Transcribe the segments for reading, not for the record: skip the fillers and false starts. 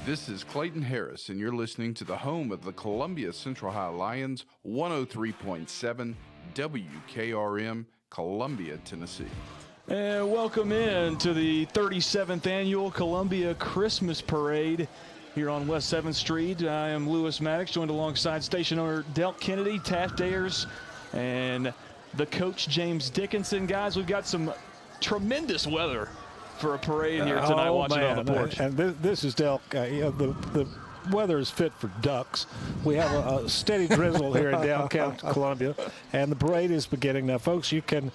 This is Clayton Harris, and you're listening to the home of the Columbia Central High Lions, 103.7 WKRM, Columbia, Tennessee. And welcome in to the 37th Annual Columbia Christmas Parade here on West 7th Street. I am Lewis Maddox, joined alongside station owner Delk Kennedy, Taft Ayers, and the coach James Dickinson. Guys, we've got some tremendous weather for a parade here tonight, watching it on the porch. And this is Delk. The weather is fit for ducks. We have a steady drizzle here in downtown Columbia, and the parade is beginning. Now, folks, you can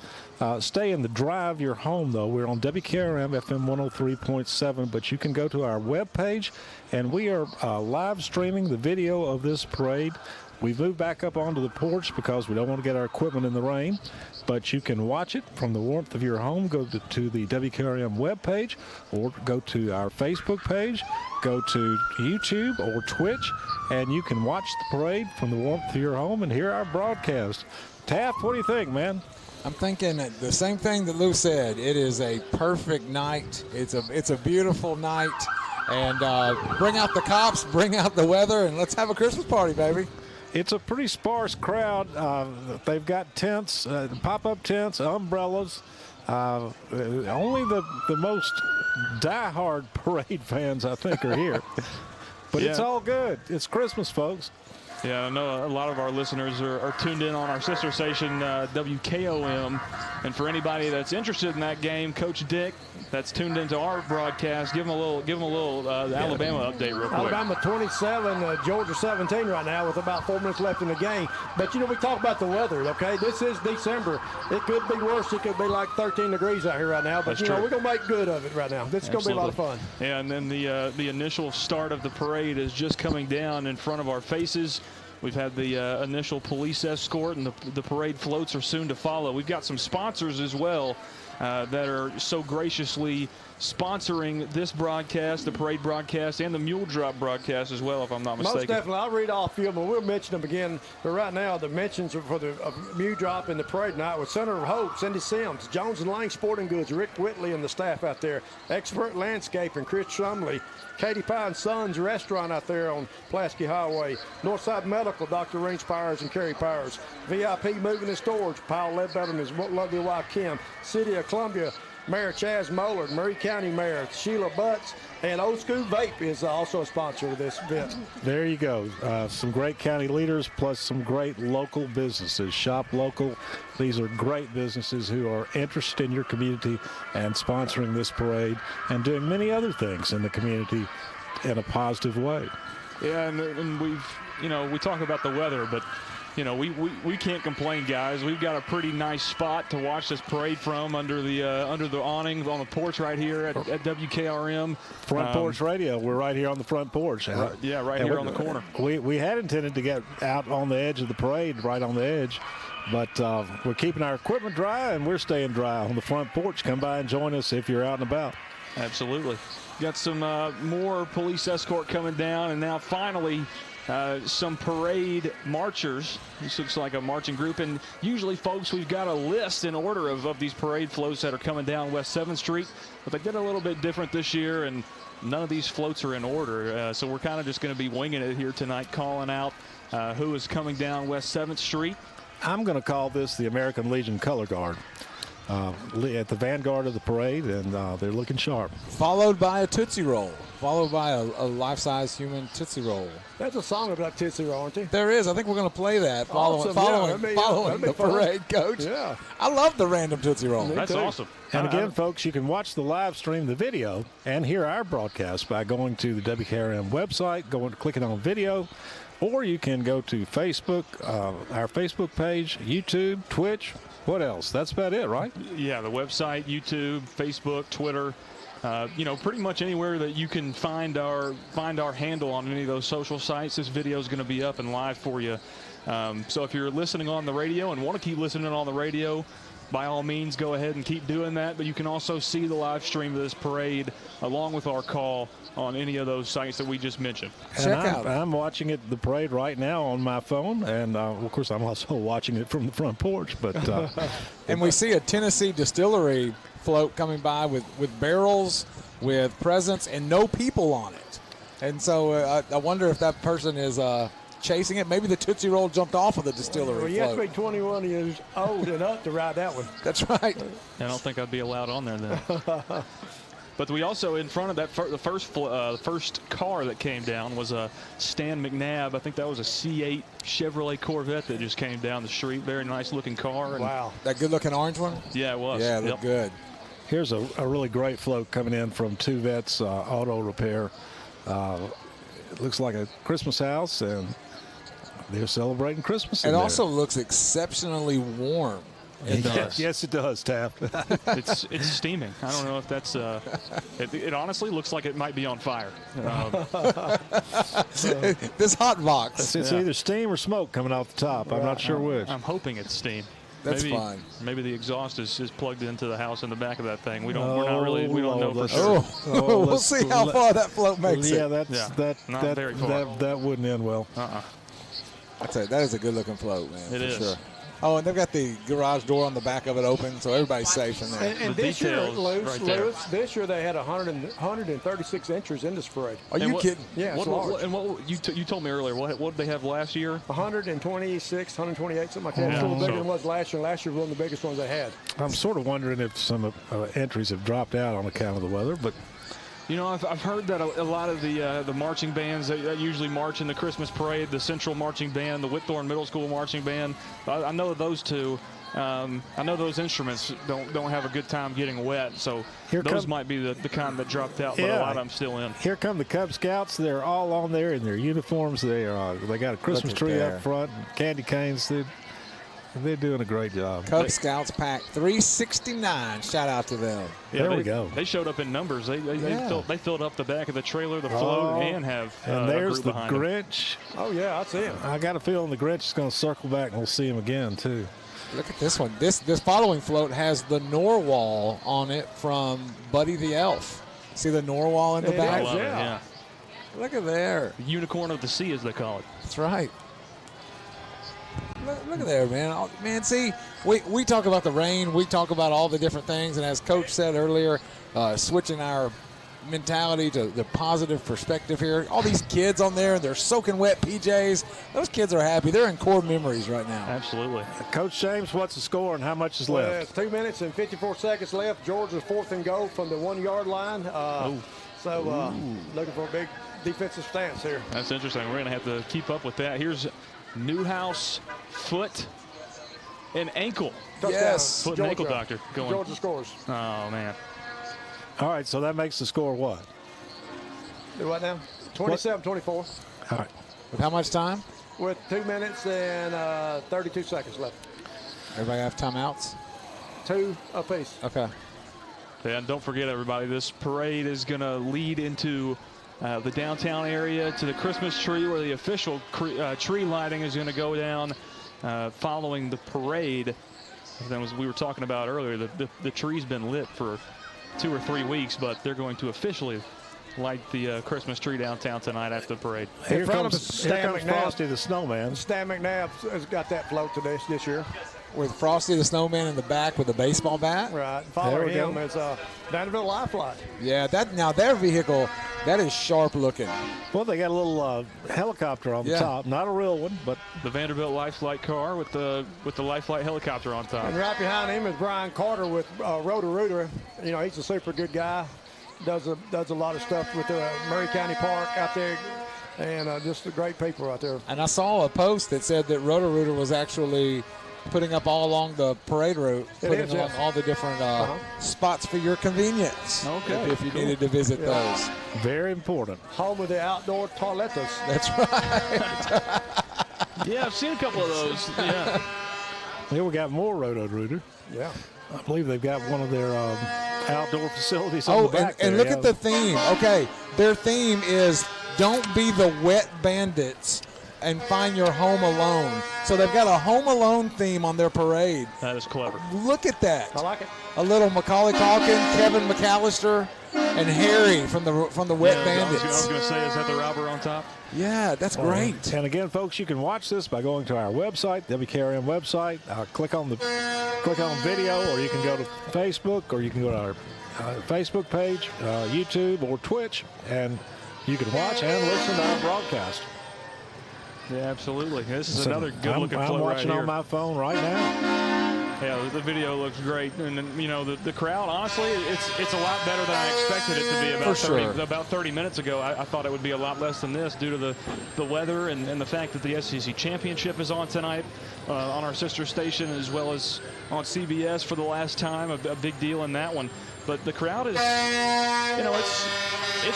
stay in the drive your home, though. We're on WKRM FM 103.7, but you can go to our webpage, and we are live streaming the video of this parade. We've moved back up onto the porch because we don't want to get our equipment in the rain, but you can watch it from the warmth of your home. Go to the WKRM webpage, or go to our Facebook page, go to YouTube or Twitch, and you can watch the parade from the warmth of your home and hear our broadcast. Taft, what do you think, man? I'm thinking the same thing that Lou said. It is a perfect night. It's a beautiful night. And bring out the cops, bring out the weather, and let's have a Christmas party, baby. It's a pretty sparse crowd. They've got tents, pop-up tents, umbrellas. Only the most diehard parade fans, I think, are here. But It's all good. It's Christmas, folks. Yeah, I know a lot of our listeners are tuned in on our sister station, WKOM. And for anybody that's interested in that game, Coach Dick, that's tuned into our broadcast, give them a little Alabama update real quick. Alabama 27, Georgia 17 right now with about 4 minutes left in the game. But, we talk about the weather, okay? This is December. It could be worse. It could be like 13 degrees out here right now. But, we're going to make good of it right now. This is going to be a lot of fun. Yeah, and then the initial start of the parade is just coming down in front of our faces. We've had the initial police escort, and the parade floats are soon to follow. We've got some sponsors as well that are so graciously sponsoring this broadcast, the parade broadcast, and the Mule Drop broadcast as well, if I'm not mistaken. Most definitely. I'll read off a few of them. We'll mention them again. But right now, the mentions are for the Mule Drop and the parade night with Center of Hope, Cindy Sims, Jones and Lang Sporting Goods, Rick Whitley and the staff out there, Expert Landscaping, Chris Shumley, Katie Pye & Sons Restaurant out there on Pulaski Highway, Northside Medical, Dr. Range Powers and Kerry Powers, VIP Moving and Storage, Powell Ledbetter and his lovely wife Kim, City of Columbia, Mayor Chaz Moeller, Murray County Mayor Sheila Butts, and Old School Vape is also a sponsor of this event. There you go. Some great county leaders plus some great local businesses. Shop local. These are great businesses who are interested in your community and sponsoring this parade and doing many other things in the community in a positive way. Yeah, and we talk about the weather, but we can't complain, guys. We've got a pretty nice spot to watch this parade from under the awning on the porch right here at WKRM. Front Porch Radio. We're right here on the front porch. Right here on the corner. We had intended to get out on the edge of the parade, right on the edge, but we're keeping our equipment dry, and we're staying dry on the front porch. Come by and join us if you're out and about. Absolutely. Got some more police escort coming down, and now finally some parade marchers. This looks like a marching group, and usually, folks, we've got a list in order of these parade floats that are coming down West 7th Street, but they did a little bit different this year, and none of these floats are in order, so we're kind of just going to be winging it here tonight, calling out who is coming down West 7th Street. I'm going to call this the American Legion Color Guard. At the vanguard of the parade, and they're looking sharp. Followed by a Tootsie Roll. Followed by a life-size human Tootsie Roll. There's a song about Tootsie Roll, aren't there? There is. I think we're going to play that following the parade, Coach. Yeah. I love the random Tootsie Roll. That's awesome. And again, folks, you can watch the live stream, the video, and hear our broadcast by going to the WKRM website, clicking on video, or you can go to Facebook, our Facebook page, YouTube, Twitch. What else? That's about it, right? Yeah, the website, YouTube, Facebook, Twitter, pretty much anywhere that you can find our handle on any of those social sites. This video is going to be up and live for you. So if you're listening on the radio and want to keep listening on the radio, by all means, go ahead and keep doing that. But you can also see the live stream of this parade along with our call on any of those sites that we just mentioned. I'm watching the parade right now on my phone, and of course I'm also watching it from the front porch. But and we see a Tennessee Distillery float coming by with barrels, with presents, and no people on it. And so I wonder if that person is chasing it. Maybe the Tootsie Roll jumped off of the distillery Well, you have to float. be 21 years old and up to ride that one. That's right. I don't think I'd be allowed on there then. But we also, in front of that, the first car that came down was a Stan McNabb. I think that was a C8 Chevrolet Corvette that just came down the street. Very nice looking car. And Wow. That good-looking orange one? yeah, it was. Yeah, it Yep. looked good. Here's a really great float coming in from Two Vets Auto Repair. It looks like a Christmas house, and they're celebrating Christmas. It in there. also looks exceptionally warm. It does. Yes, it does, Taft. It's steaming. I don't know if that's. It honestly looks like it might be on fire. This hot box. It's either steam or smoke coming off the top. I'm not sure which. I'm hoping it's steam. That's maybe, fine. Maybe the exhaust is plugged into the house in the back of that thing. We don't. We're not really. We don't know for let's- sure. We'll let's- see how far that float makes yeah, it. that's Yeah, not very far. that wouldn't end well. I tell you, that is a good-looking float, man. It for is. Sure. Oh, and they've got the garage door on the back of it open, so everybody's safe in there. And The this year, details right there. Lewis, this year they had 136 entries in this parade. Are you And what- kidding? Yeah, it's What, large. and what you told me earlier? What did they have last year? 126, 128, something like that. It's a little bigger than it was last year. Last year was one of the biggest ones they had. I'm sort of wondering if some entries have dropped out on account of the weather, but You know, I've heard that a lot of the marching bands that usually march in the Christmas parade, the Central Marching Band, the Whitthorne Middle School Marching Band, I know those two. I know those instruments don't have a good time getting wet, so those might be the kind that dropped out, but a lot of them still in. Here come the Cub Scouts. They're all on there in their uniforms. They got a Christmas at tree there. up front, and candy canes. They're doing a great job. Cub Scouts Pack 369. Shout out to them. There we go. They showed up in numbers. They filled up the back of the trailer, the Oh, float, and have And a there's group the behind them. Grinch. Oh, yeah, I see him. I got a feeling the Grinch is going to circle back, and we'll see him again too. Look at this one. This following float has the Norwal on it from Buddy the Elf. See the Norwal in the It I back? is. love it, Yeah. yeah. Look at there. The unicorn of the sea, as they call it. That's right. Look at there, man. Oh, man, see, we talk about the rain. We talk about all the different things. And as Coach said earlier, switching our mentality to the positive perspective here. All these kids on there, they're soaking wet PJs. Those kids are happy. They're in core memories right now. Absolutely. Coach James, what's the score and how much is Well, left? it's 2 minutes and 54 seconds left. Georgia's 4th and goal from the 1 yard line. Looking for a big defensive stance here. That's interesting. We're going to have to keep up with that. Here's Newhouse, foot, and ankle. Touchdown, Yes. Foot and ankle doctor going. Georgia scores. Oh, man. All right, so that makes the score what? Do what now? 27-24 All right. With how much time? with 2 minutes and 32 seconds left. Everybody have timeouts? 2 apiece. Okay. And don't forget, everybody, this parade is going to lead into the downtown area to the Christmas tree, where the official tree lighting is going to go down following the parade. And as we were talking about earlier, the tree's been lit for 2 or 3 weeks, but they're going to officially light the Christmas tree downtown tonight after the parade. In front of us, Stan McNabb. Frosty the Snowman. Stan McNabb has got that float this year. With Frosty the Snowman in the back with a baseball bat. Right. There Following we go. him is Vanderbilt Lifeline. Yeah, now their vehicle, that is sharp looking. Well, they got a little helicopter on the Yeah. top. Not a real one, but The Vanderbilt Lifelight car with the Lifelight helicopter on top. And right behind him is Brian Carter with Roto-Rooter. You know, he's a super good guy. Does a lot of stuff with Murray County Park out there, and just great people out there. And I saw a post that said that Roto-Rooter was actually putting up all along the parade route, It putting is, along yes. all the different spots for your convenience. Okay, If you cool. needed to visit those. very important. Home of the outdoor toiletas. That's right. Yeah, I've seen a couple of those. Yeah. Here we got more Roto-Rooter. Yeah. I believe they've got one of their outdoor facilities on Oh, the back and there. look at the theme. Okay, their theme is "Don't be the wet bandits and find your home alone." So they've got a Home Alone theme on their parade. That is clever. Look at that. I like it. A little Macaulay Culkin, Kevin McAllister, and Harry from the Wet I was Bandits. going to say, is that the robber on top? Yeah, that's great. And again, folks, you can watch this by going to our website, WKRM website. Click on video, or you can go to Facebook, or you can go to our Facebook page, YouTube, or Twitch, and you can watch and listen to our broadcast. Yeah, absolutely. This is So another good-looking I'm float right watching here. on my phone right now. Yeah, the video looks great, and then, you know, the crowd. Honestly, it's a lot better than I expected it to be. About 30 minutes ago, I thought it would be a lot less than this due to the weather and the fact that the SEC championship is on tonight on our sister station, as well as on CBS for the last time. A big deal in that one. But the crowd is, you know, it's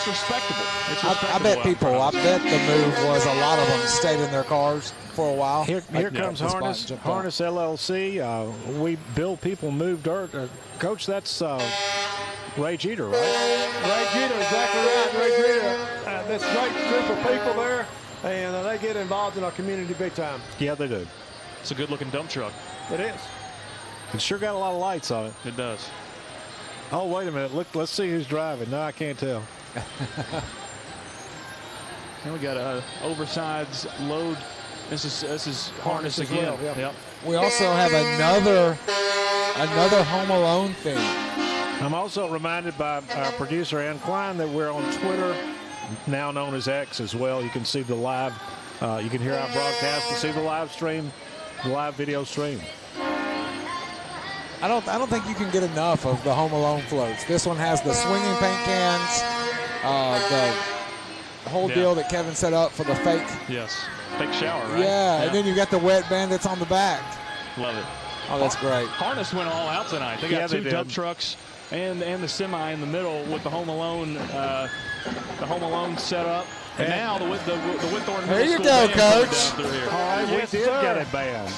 respectable. It's respectable. I bet the move was a lot of them stayed in their cars for a while. Here comes Harness LLC. We build people, move dirt. Coach, that's Ray Jeter, right? Ray Jeter, exactly right. Ray Jeter. This great group of people there, and they get involved in our community big time. Yeah, they do. It's a good-looking dump truck. It is. It sure got a lot of lights on it. It does. Oh, wait a minute. Look, let's see who's driving. No, I can't tell. And we got a oversized load. This is harness as again. well, yeah. Yep. We also have another Home Alone thing. I'm also reminded by our producer, Ann Klein, that we're on Twitter, now known as X as well. You can see the live, you can hear our broadcast and see the live stream, the live video stream. I don't think you can get enough of the Home Alone floats. This one has the swinging paint cans, the whole deal that Kevin set up for the fake. Yes. Fake shower, right? Yeah, and then you got the wet bandits on the back. Love it. Oh, that's great. Harness went all out tonight. They got two dump trucks and the semi in the middle with the Home Alone setup. And now the Whitthorne There Middle you School go, band Coach. down through here. All right, Yes, we did sir. get a band.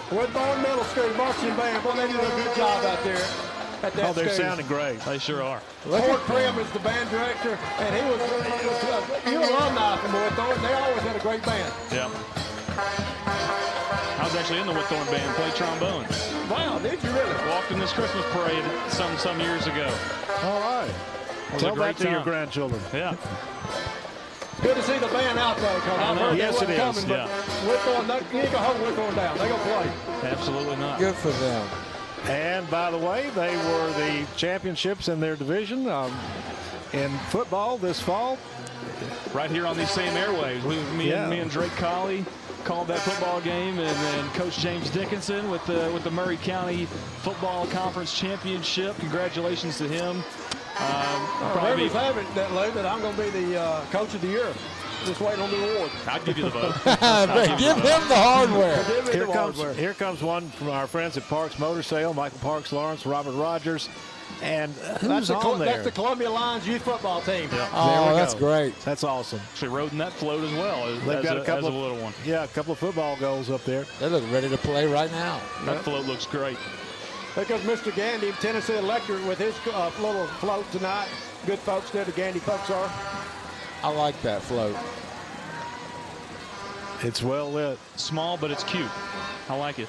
Whitthorne Middle School marching band. Boy, they did a good job out there at that They're school. sounding great. They sure are. Ford Prim is the band director, and he was you alumni from Whitthorne. They always had a great band. Yeah. I was actually in the Whitthorne band, played trombone. Wow, did you really? Walked in this Christmas parade some years ago. All right. was a Tell great that to your time. grandchildren. Yeah. Good to see the band out there, because I've heard Yes, they it wasn't is. coming, but Whitthorne, you ain't gonna hold Whitthorne down. They gonna play. Absolutely not. Good for them. And by the way, they were the championships in their division in football this fall. Right here on these same airwaves. Me and Drake Colley called that football game, and then Coach James Dickinson with the Murray County Football Conference Championship. Congratulations to him. Rumors have it that, Lou, that I'm going to be the coach of the year. Just waiting on the award. I'd give you the vote. Give him the hardware. Give me the hardware. Here comes one from our friends at Parks Motor Sale, Michael Parks, Lawrence, Robert Rogers. And who's on there? That's the Columbia Lions youth football team. Yeah. Oh, that's go. great. That's awesome. Actually rode in that float as well They've got a couple as a little one. Yeah, a couple of football goals up there. They look ready to play right now. That float looks great. Because Mr. Gandy, Tennessee Electric, with his little float tonight. Good folks there, the Gandy folks are. I like that float. It's well lit. Small, but it's cute. I like it.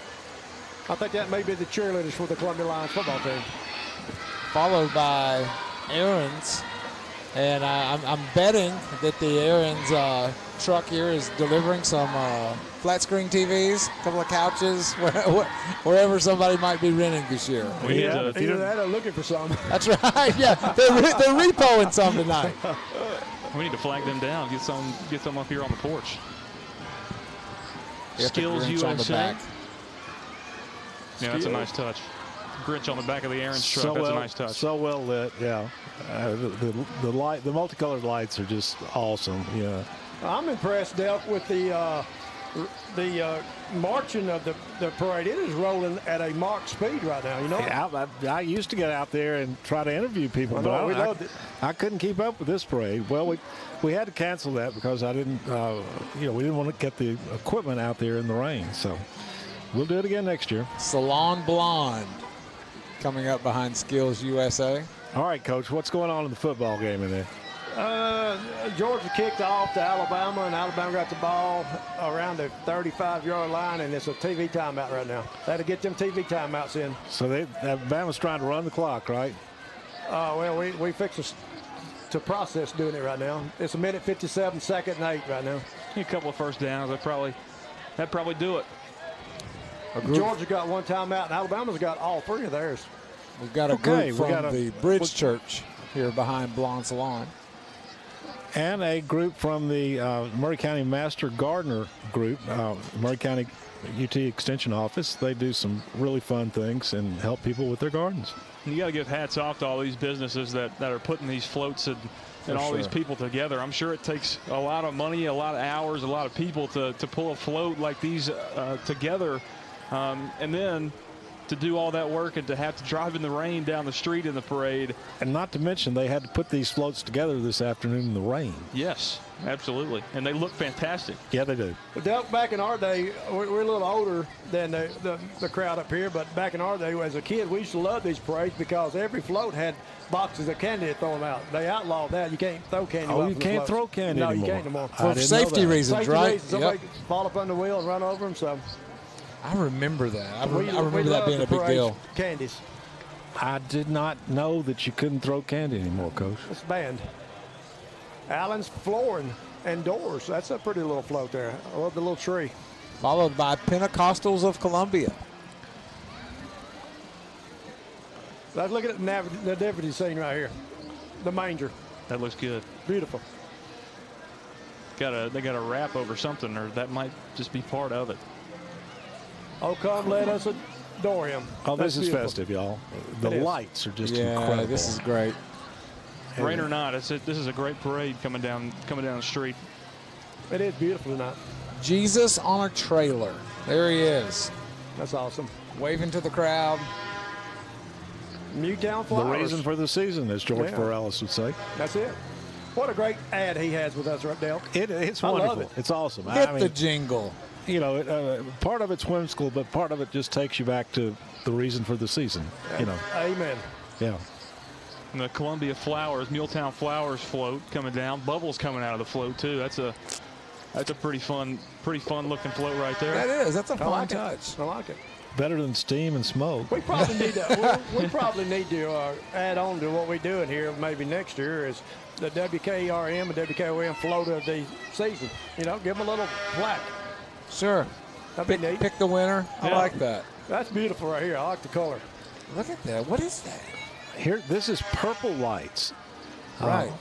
I think that may be the cheerleaders for the Columbia Lions football team. Followed by Aaron's. And I'm betting that the Aaron's truck here is delivering some flat screen TVs, a couple of couches, wherever somebody might be renting this year. Either that or looking for something. That's right. Yeah, they're repoing some tonight. We need to flag them down. Get some up here on the porch. Get the Skills Grinch on the USA. back. Yeah, that's a nice touch. Grinch on the back of the Aaron's truck. That's a nice touch. So well lit, yeah. The light, the multicolored lights are just awesome. Yeah. I'm impressed, Delk, with the marching of the parade. It is rolling at a Mach speed right now. You know. Yeah, I used to get out there and try to interview people, I know, but we loved it. I couldn't keep up with this parade. Well, we had to cancel that because I didn't, we didn't want to get the equipment out there in the rain. So we'll do it again next year. Salon Blonde coming up behind Skills USA. All right, Coach, what's going on in the football game in there? Georgia kicked off to Alabama, and Alabama got the ball around the 35-yard line, and it's a TV timeout right now. They had to get them TV timeouts in. So Alabama's trying to run the clock, right? Well, we fixed to process doing it right now. It's a minute 57, second and 8 right now. A couple of first downs. That'd probably do it. Georgia got one timeout, and Alabama's got all three of theirs. We've got a group from the Bridge Church here behind Blonde Salon. And a group from the Murray County Master Gardener group, Murray County UT Extension Office. They do some really fun things and help people with their gardens. You got to give hats off to all these businesses that are putting these floats and all these people together. I'm sure it takes a lot of money, a lot of hours, a lot of people to pull a float like these together. And then to do all that work and to have to drive in the rain down the street in the parade. And not to mention, they had to put these floats together this afternoon in the rain. Yes, absolutely. And they look fantastic. Yeah, they do. Well, back in our day, we're a little older than the crowd up here, but back in our day, as a kid, we used to love these parades because every float had boxes of candy to throw them out. They outlawed that. You can't throw candy. Oh, you can't throw candy anymore. No, you can't anymore. I For didn't know safety that. reasons, Safety right? reasons, somebody could fall up on the wheel and run over them. So I remember that. I we remember that love being the a big parades, deal. Candies. I did not know that you couldn't throw candy anymore, Coach. It's banned. Allen's flooring and doors. That's a pretty little float there. I love the little tree. Followed by Pentecostals of Columbia. Let's look at the nativity scene right here. The manger. That looks good. Beautiful. They got a wrap over something, or that might just be part of it. Oh, come let us adore him. Oh, That's this is beautiful. festive, y'all. The It is. lights are just Yeah, incredible. this is great. Rain or not, this is a great parade coming down the street. It is beautiful tonight. Jesus on a trailer. There he is, That's awesome. waving to the crowd. Newtown the Flowers. reason for the season, as George Yeah. Forellis would say. That's it. What a great ad he has with us, right, Dale? It's I love wonderful. it. It's awesome. Hit the jingle. You know, part of it's whimsical, but part of it just takes you back to the reason for the season. You know, Amen. yeah. And the Columbia Flowers, Muletown Flowers float coming down. Bubbles coming out of the float too. That's a pretty fun looking float right there. That is. That's a I fun like touch. it. I like it. Better than steam and smoke. We probably need to. we probably need to add on to what we're doing here. Maybe next year is the WKRM and WKOM float of the season. You know, give them a little plaque. Sure. That'd be neat. Pick the winner. I Yeah. like that. That's beautiful right here. I like the color. Look at that. What is that? Here, this is purple lights. Right.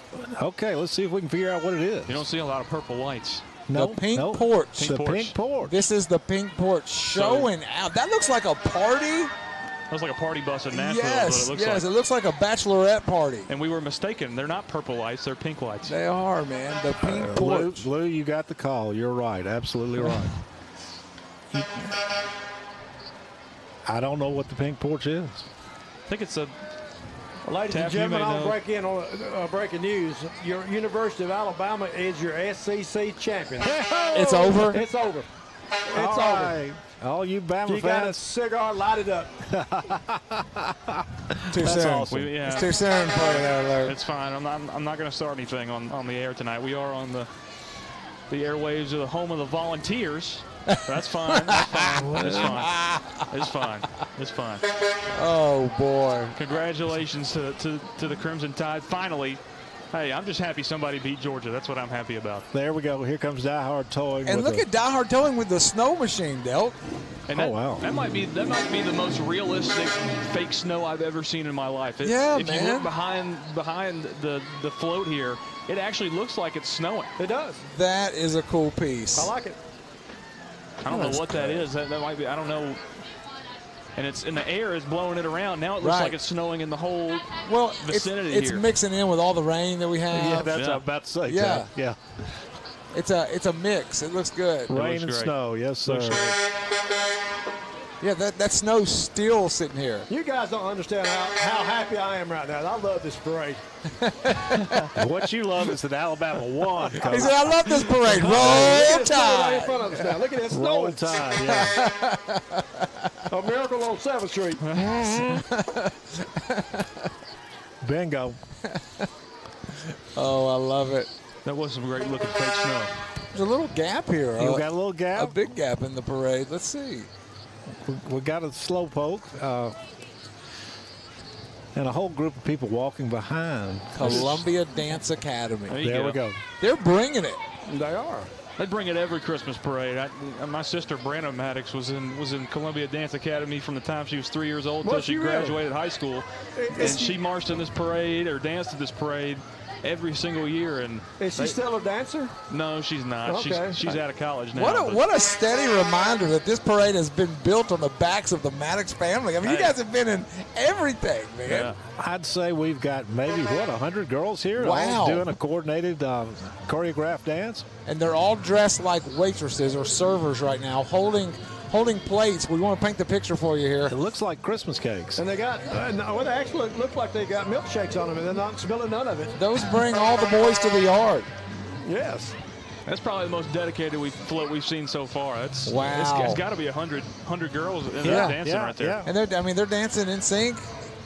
Okay, let's see if we can figure out what it is. You don't see a lot of purple lights. No, the pink no. porch. The Pink porch. pink porch. This is the pink porch showing out. That looks like a party. Looks like a party bus in Nashville. Yes, is what it looks yes. like. It looks like a bachelorette party. And we were mistaken. They're not purple lights. They're pink lights. They are, man. The pink Blue, porch. Blue, you got the call. You're right. Absolutely right. I don't know what the pink porch is. I think it's a Well, ladies and Taff, you gentlemen, may I'll know. break in on breaking news. Your University of Alabama is your SEC champion. It's over. It's over. It's All over. right. All you Bama You got a fans. cigar, light it up. Too That's soon. awesome. yeah. It's too soon for you there, Larry. It's fine. I'm not going to start anything on the air tonight. We are on the airwaves of the home of the Volunteers. That's fine. That's fine. It's fine. It's fine. It's fine. Oh, boy. Congratulations to the Crimson Tide. Finally, hey, I'm just happy somebody beat Georgia. That's what I'm happy about. There we go. Here comes Die Hard Towing. And with look a- at Die Hard Towing with the snow machine, Del. And Oh, that, wow. That might be the most realistic fake snow I've ever seen in my life. Yeah, if man. you look behind the float here, it actually looks like it's snowing. It does. That is a cool piece. I like it. I don't know what that is. That might be. I don't know. And the air is blowing it around. Now it looks Right. like it's snowing in the whole Well, vicinity it's here. mixing in with all the rain that we have. Yeah, that's what Yeah. I'm about to say. Yeah. Ted. Yeah. It's a mix. It looks good. Rain looks and great. snow. Yes, sir. Looks great. Yeah, that snow's still sitting here. You guys don't understand how happy I am right now. I love this parade. What you love is that Alabama won. He Coach. said, I love this parade. Look Roll at this snow right in Tide. front of us now. Look at this snow. Roll Tide. Yeah. A miracle on 7th Street. Bingo. Oh, I love it. That was some great looking fake snow. There's a little gap here. You got a little A gap. big gap in the parade. Let's see. We got a slow poke. And a whole group of people walking behind. Columbia Dance Academy. There you There go. we go. They're bringing it. They are. They bring it every Christmas parade. My sister Brandon Maddox was in Columbia Dance Academy from the time she was 3 years old Was until she she really? graduated high school. And she marched in this parade or danced in this parade every single year. And Is she still a dancer? no, she's not. Okay. She's out of college now. What a steady reminder that this parade has been built on the backs of the Maddox family. I mean, you guys have been in everything, man. Yeah. I'd say we've got maybe, 100 girls here all Wow. doing a coordinated choreographed dance? And they're all dressed like waitresses or servers right now, holding plates. We want to paint the picture for you here. It looks like Christmas cakes. And they got, well, they actually look like they got milkshakes on them, and they're not spilling none of it. Those bring all the boys to the yard. Yes. That's probably the most dedicated float we've seen so far. Wow. It's got to be 100 girls in Yeah, there dancing right there. yeah. And they're dancing in sync.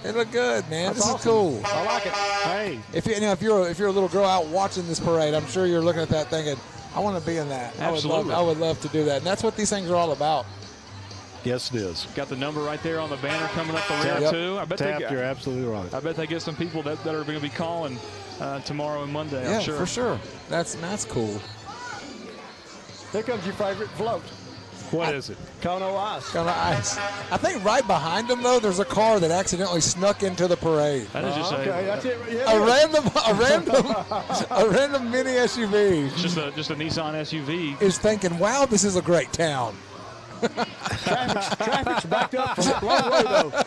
They look good, man. That's this awesome. is cool. I like it. Hey, If you're a little girl out watching this parade, I'm sure you're looking at that thinking, I want to be in that. Absolutely. I would love to do that. And that's what these things are all about. yes, it is. Got the number right there on the banner coming up the rear Yep. too. I bet Taft, you're absolutely right. I bet they get some people that are going to be calling tomorrow and Monday. Yeah, I'm sure. for sure. That's cool. Here comes your favorite float, What is it? Kono Ice. Kind of ice. I think right behind them though, there's a car that accidentally snuck into the parade. That is just Okay, a that's it. A Yeah, random mini SUV just a Nissan SUV. is thinking, "Wow, this is a great town." traffic's backed up from a long way, though.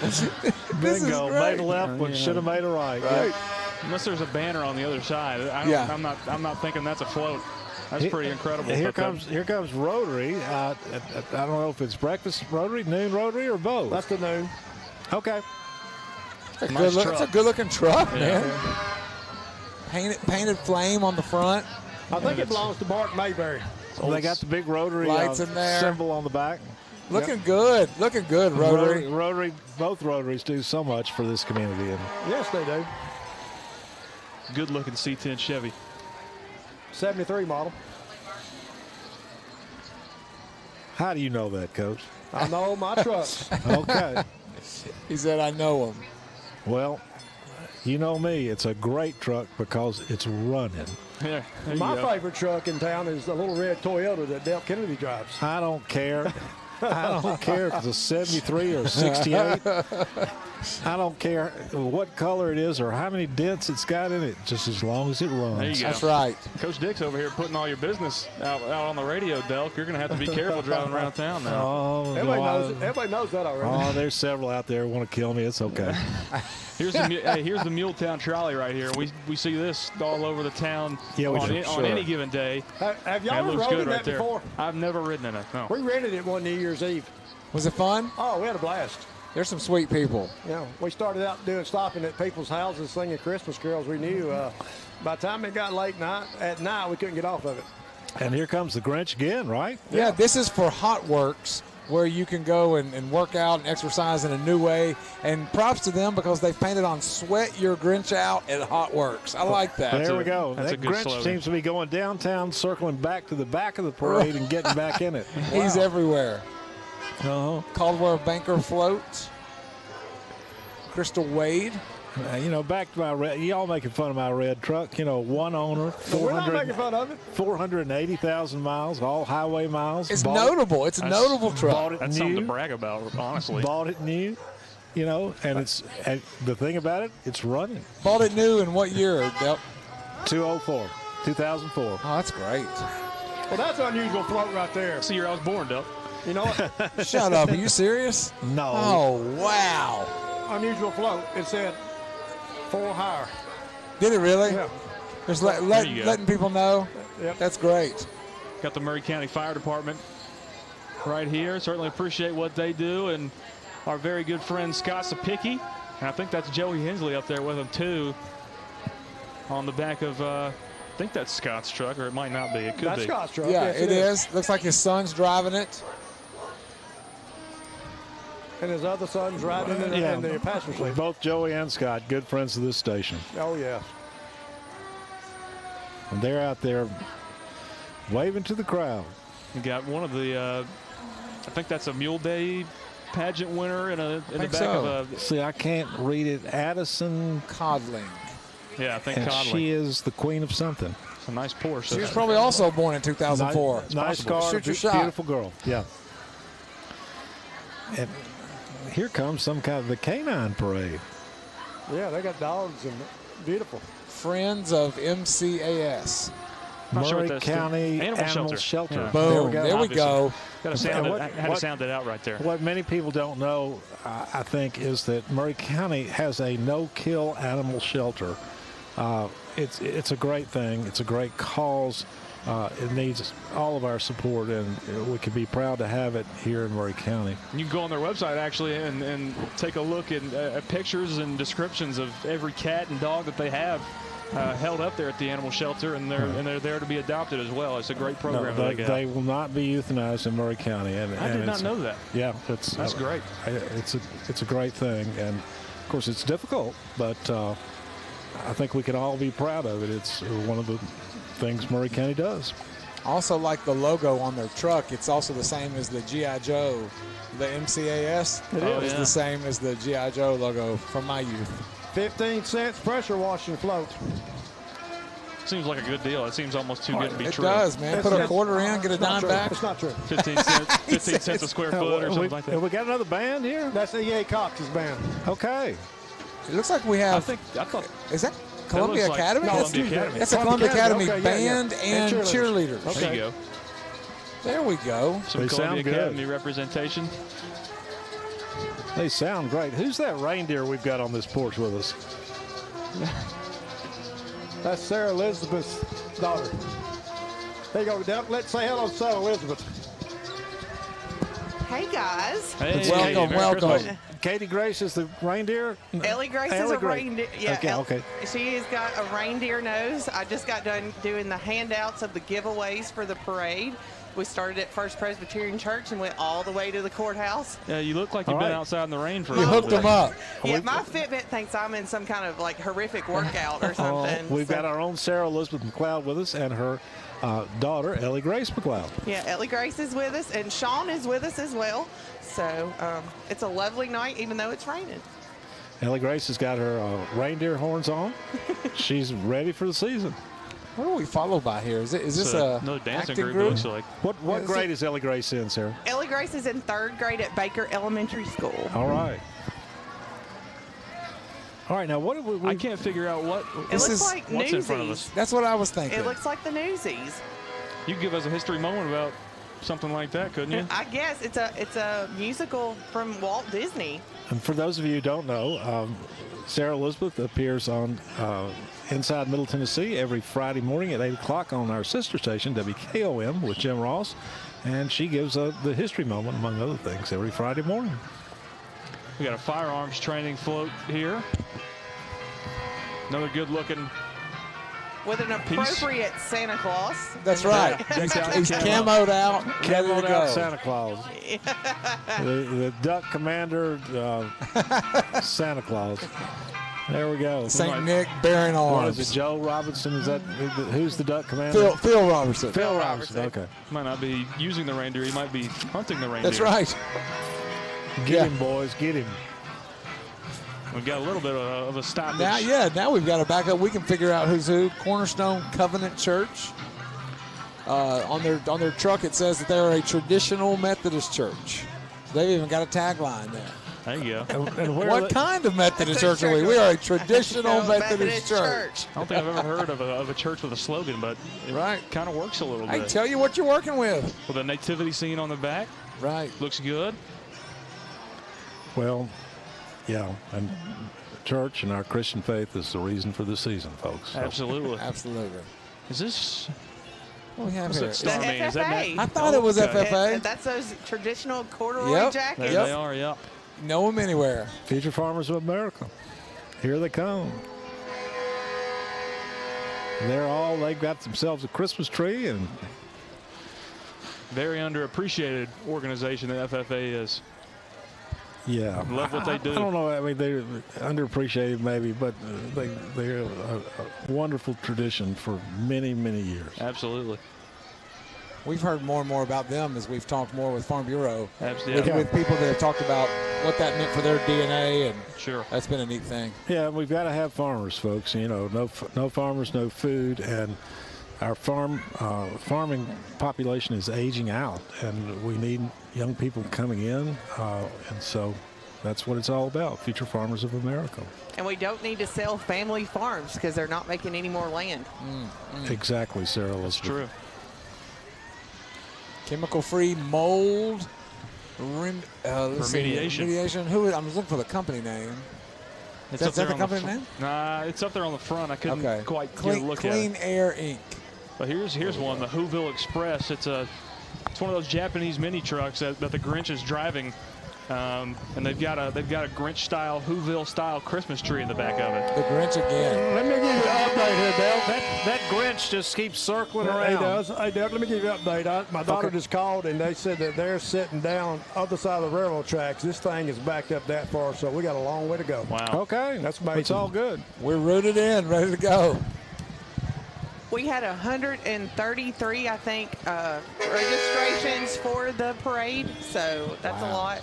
This is Bingo. great. Made a left when should have made a right. Right. Unless there's a banner on the other side. Yeah. I'm not thinking that's a float. That's pretty incredible. Here But, comes Rotary. I don't know if it's breakfast Rotary, noon Rotary, or both. That's the noon. Okay. Nice It's truck. a good-looking truck, Yeah. man. Painted flame on the front. I think it belongs to Bart Mayberry. Well, they got the big Rotary Lights in there. symbol on the back. Looking good. Looking good, Rotary. Rotary, both Rotaries do so much for this community. And Yes, they do. good looking C10 Chevy. 73 model. how do you know that, Coach? I know my trucks. Okay. He said, "I know him." Well, you know me. It's a great truck because it's running. Yeah, there you My go. favorite truck in town is the little red Toyota that Dale Kennedy drives. I don't care. I don't care if it's a 73 or a 68. I don't care what color it is or how many dents it's got in it, just as long as it runs. There you go. That's right. Coach Dick's over here putting all your business out on the radio, Delk. You're going to have to be careful driving around town now. Oh, Everybody knows that already. oh, there's several out there who want to kill me. It's okay. Here's the Muletown Trolley right here. We see this all over the town Yeah, we on, do. on any given day. Have It y'all ever looks rode good in right that there. before? I've never ridden in it. No. We rented it one New Year's Eve. Was it fun? Oh, we had a blast. There's some sweet people. Yeah, we started out stopping at people's houses singing Christmas carols. We knew by the time it got late at night, we couldn't get off of it. And here comes the Grinch again, right? Yeah, this is for Hot Works, where you can go and work out and exercise in a new way. And props to them because they painted on "Sweat Your Grinch Out" at Hot Works. I like that. There we go. that's That a good Grinch slogan. seems to be going downtown, circling back to the back of the parade and getting back in it. He's everywhere. Uh-huh. Caldwell Banker float. Crystal Wade. Back to my red. Y'all making fun of my red truck. One owner, But we're not making fun of it. 480,000 miles, all highway miles. It's Bought it- notable. It's a notable Bought truck. it That's something to new. brag about, honestly. Bought it new. And the thing about it, it's running. Bought it new in what year, Del? 2004. Oh, that's great. Well, that's an unusual float right there. That's the year I was born, Delk. You know what? Shut up. Are you serious? No. Oh, wow. Unusual float. It said 4 higher. Did it really? Yeah. Just There you go. letting people know. Yep. That's great. Got the Murray County Fire Department right here. Certainly appreciate what they do. And our very good friend Scott Sapicki. And I think that's Joey Hensley up there with him, too, on the back of, I think that's Scott's truck, or it might not be. It could That's be. Scott's truck. Yeah, Yes, it is. Looks like his son's driving it. And his other son's riding in the passenger seat. Both Joey and Scott, good friends of this station. Oh, yeah. And they're out there waving to the crowd. You got one of the, I think that's a Mule Day pageant winner in the think back so. of a, See, I can't read it. Addison, Codling. yeah, I think and Conley. she is the queen of something. It's a nice Porsche. She was probably also born in 2004. Nice possible. car, Shoot your shot. beautiful girl. Yeah. And here comes some kind of the canine parade. Yeah, they got dogs and beautiful. Friends of MCAS. Not sure what Murray that's County Animal Shelter. Yeah. Boom. There we go. Got to sound And it, had to sound it out right there. What many people don't know, I think, is that Murray County has a no-kill animal shelter. It's a great thing. It's a great cause. It needs all of our support, and we can be proud to have it here in Murray County. You can go on their website actually and take a look at pictures and descriptions of every cat and dog that they have held up there at the animal shelter, and they're there to be adopted as well. It's a great program. They will not be euthanized in Murray County. I did not know that. Yeah, that's great. It's a great thing, and of course it's difficult, but I think we can all be proud of it. It's one of the things Murray County does. Also, like the logo on their truck, it's also the same as the G.I. Joe. The MCAS is the same as the G.I. Joe logo from my youth. 15 cents pressure washing float. Seems like a good deal. It seems almost too good to be It true. does, man. Put a quarter in, get a dime back. It's not true. 15 cents a square foot or something like that. Have we got another band here? That's E.A. Cox's band. Okay. It looks like we have. I thought. Is that Columbia like Academy? Columbia Academy. That's a Columbia Academy okay, band and cheerleaders. Okay. There you go. There we go. Some They sound Columbia good. Academy representation. They sound great. Who's that reindeer we've got on this porch with us? That's Sarah Elizabeth's daughter. There you go. Down. Let's say hello to Sarah Elizabeth. Hey guys. Hey, Welcome, Merry welcome. Christmas. Katie Grace is the reindeer? Ellie Grace is Ellie a Grace. reindeer. Yeah, Okay. She has got a reindeer nose. I just got done doing the handouts of the giveaways for the parade. We started at First Presbyterian Church and went all the way to the courthouse. Yeah, you look like you've All been right. outside in the rain for a You little hooked bit. them up. Yeah, my Fitbit thinks I'm in some kind of like horrific workout or something. We've So- got our own Sarah Elizabeth McLeod with us and her daughter, Ellie Grace McLeod. Yeah, Ellie Grace is with us and Sean is with us as well. So it's a lovely night even though it's raining. Ellie Grace has got her reindeer horns on. She's ready for the season. What are we followed by here? Is this It's another dancing acting group, it looks like. What grade is Ellie Grace in, Sarah? Ellie Grace is in 3rd grade at Baker Elementary School. All right. All right, now what have we I can't figure out what It This looks is- like what's in front of Newsies. us. That's what I was thinking. It looks like the Newsies. You could give us a history moment about something like that, couldn't you? I guess it's a musical from Walt Disney. And for those of you who don't know, Sarah Elizabeth appears on Inside Middle Tennessee every Friday morning at 8 o'clock on our sister station, WKOM, with Jim Ross. And she gives the history moment, among other things, every Friday morning. We got a firearms training float here. Another good-looking. With an appropriate Santa Claus. That's right. Decked out He's camo. camoed out, ready to Camoed out go. Santa Claus. the Duck Commander Santa Claus. There we go. St. Nick bearing What is it, arms. Joe Robinson? Is that who's the Duck Commander? Phil Robertson. Phil Robinson. Okay. Might not be using the reindeer. He might be hunting the reindeer. That's right. Get him, boys. Get him. We've got a little bit of a stoppage. Now we've got to back up. We can figure out who's who. Cornerstone Covenant Church. On their truck, it says that they're a traditional Methodist church. They've even got a tagline there. There you go. And where What kind of Methodist church are we? We are a traditional Methodist church. I don't think I've ever heard of a church with a slogan, but it Right. kind of works a little I bit. tell you what you're working with. With a nativity scene on the back, Right. looks good. Well, yeah, and church and our Christian faith is the reason for the season, folks. So, Absolutely. Absolutely. Is this? What do we have What's here? that star The mean? Is that FFA. I thought it was Okay. FFA. That's those traditional corduroy Yep. jackets. There Yep. they are. Yep. Know them anywhere. Future Farmers of America. Here they come. They've got themselves a Christmas tree, and Very underappreciated organization that FFA is. yeah. Love what they do. I don't know. I mean, they're underappreciated maybe, but they're a wonderful tradition for many, many years. Absolutely. We've heard more and more about them as we've talked more with Farm Bureau. Absolutely. With people that have talked about what that meant for their DNA, and Sure. that's been a neat thing. Yeah, we've got to have farmers, folks. You know, no farmers, no food, and our farming population is aging out, and we need young people coming in, and so That's what it's all about, future farmers of America. And we don't need to sell family farms because they're not making any more land. Exactly, Sarah. That's true. Chemical-free mold Remediation. Remediation. I'm looking for the company name. Is that the company name? Nah, it's up there on the front. I couldn't quite get a look at it. Clean Air Inc. But here's one, the Whoville Express. It's one of those Japanese mini trucks that the Grinch is driving. And they've got a Grinch-style, Whoville-style Christmas tree in the back of it. The Grinch again. Let me give you an update here, Dale. That Grinch just keeps circling around. He does. Hey, Dale, let me give you an update. My daughter just called, and they said that they're sitting down other side of the railroad tracks. This thing is backed up that far, so we got a long way to go. Wow. Okay. That's amazing. It's all good. We're rooted in, ready to go. We had 133, I think, registrations for the parade, so that's a lot.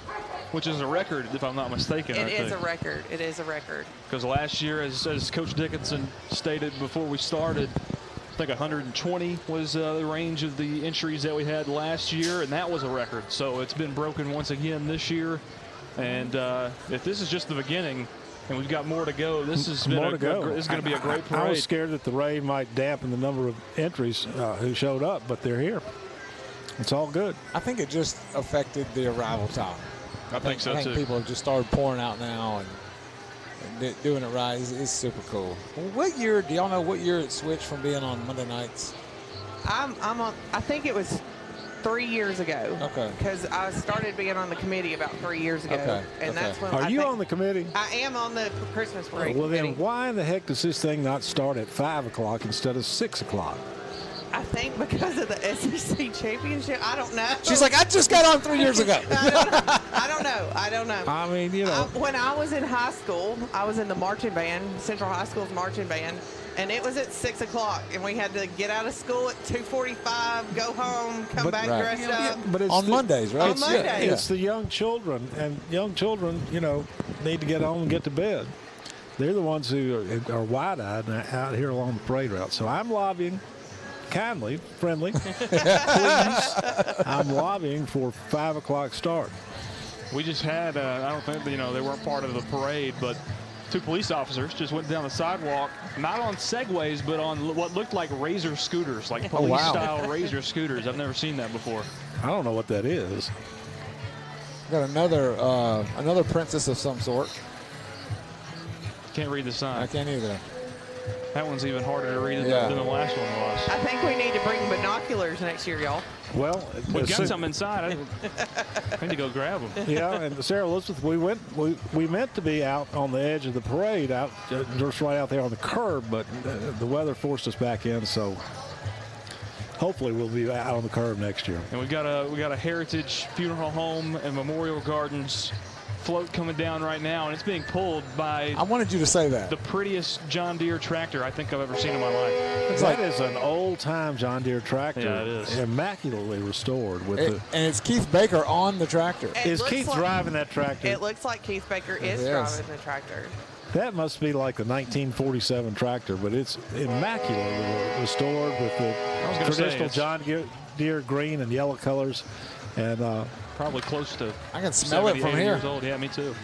Which is a record, if I'm not mistaken. It is a record. It is a record. Because last year, as Coach Dickinson stated before we started, I think 120 was the range of the entries that we had last year, and that was a record. So it's been broken once again this year. And if this is just the beginning, and we've got more to go, this is going to be a great parade. I was scared that the rain might dampen the number of entries who showed up, but they're here. It's all good. I think it just affected the arrival time. I think so, I think too. people have just started pouring out now and doing it right. It's super cool. What year, do y'all know what year it switched from being on Monday nights? I'm on, I think it was 3 years ago. Okay. Because I started being on the committee about 3 years ago. Okay. And that's when Are you on the committee? I am on the Christmas parade Well, then committee. why in the heck does this thing not start at 5 o'clock instead of 6 o'clock? I think because of the SEC championship. I don't know. She's like, I just got on 3 years ago. I don't know. I mean, you know. When I was in high school, I was in the marching band, Central High School's marching band, and it was at 6 o'clock, and we had to get out of school at 2:45, go home, come back right. dressed up. But it's On Mondays, right? On Mondays. It's the young children, and young children, you know, need to get home and get to bed. They're the ones who are wide-eyed out here along the parade route. So I'm lobbying, kindly, friendly, please. I'm lobbying for 5 o'clock start. We just had, I don't think, they weren't part of the parade, but 2 police officers just went down the sidewalk, not on Segways, but on what looked like Razor scooters, like police-style Razor scooters. I've never seen that before. I don't know what that is. Got another princess of some sort. Can't read the sign. I can't either. That one's even harder to read than the last one was. I think we need to bring binoculars next year, y'all. Well, We've got some inside. I need to go grab them. Yeah, and Sarah Elizabeth, we meant to be out on the edge of the parade, out just right out there on the curb, but the weather forced us back in, so hopefully we'll be out on the curb next year. And we got a Heritage Funeral Home and Memorial Gardens float coming down right now, and it's being pulled by I wanted you to say that. the prettiest John Deere tractor I think I've ever seen in my life. That is an old-time John Deere tractor, Yeah, it is. immaculately restored. And it's Keith Baker on the tractor. Is Keith driving that tractor? It looks like Keith Baker is driving the tractor. That must be like the 1947 tractor, but it's immaculately restored with the traditional John Deere green and yellow colors. And probably close to I can smell it from here. years old. Yeah, me too.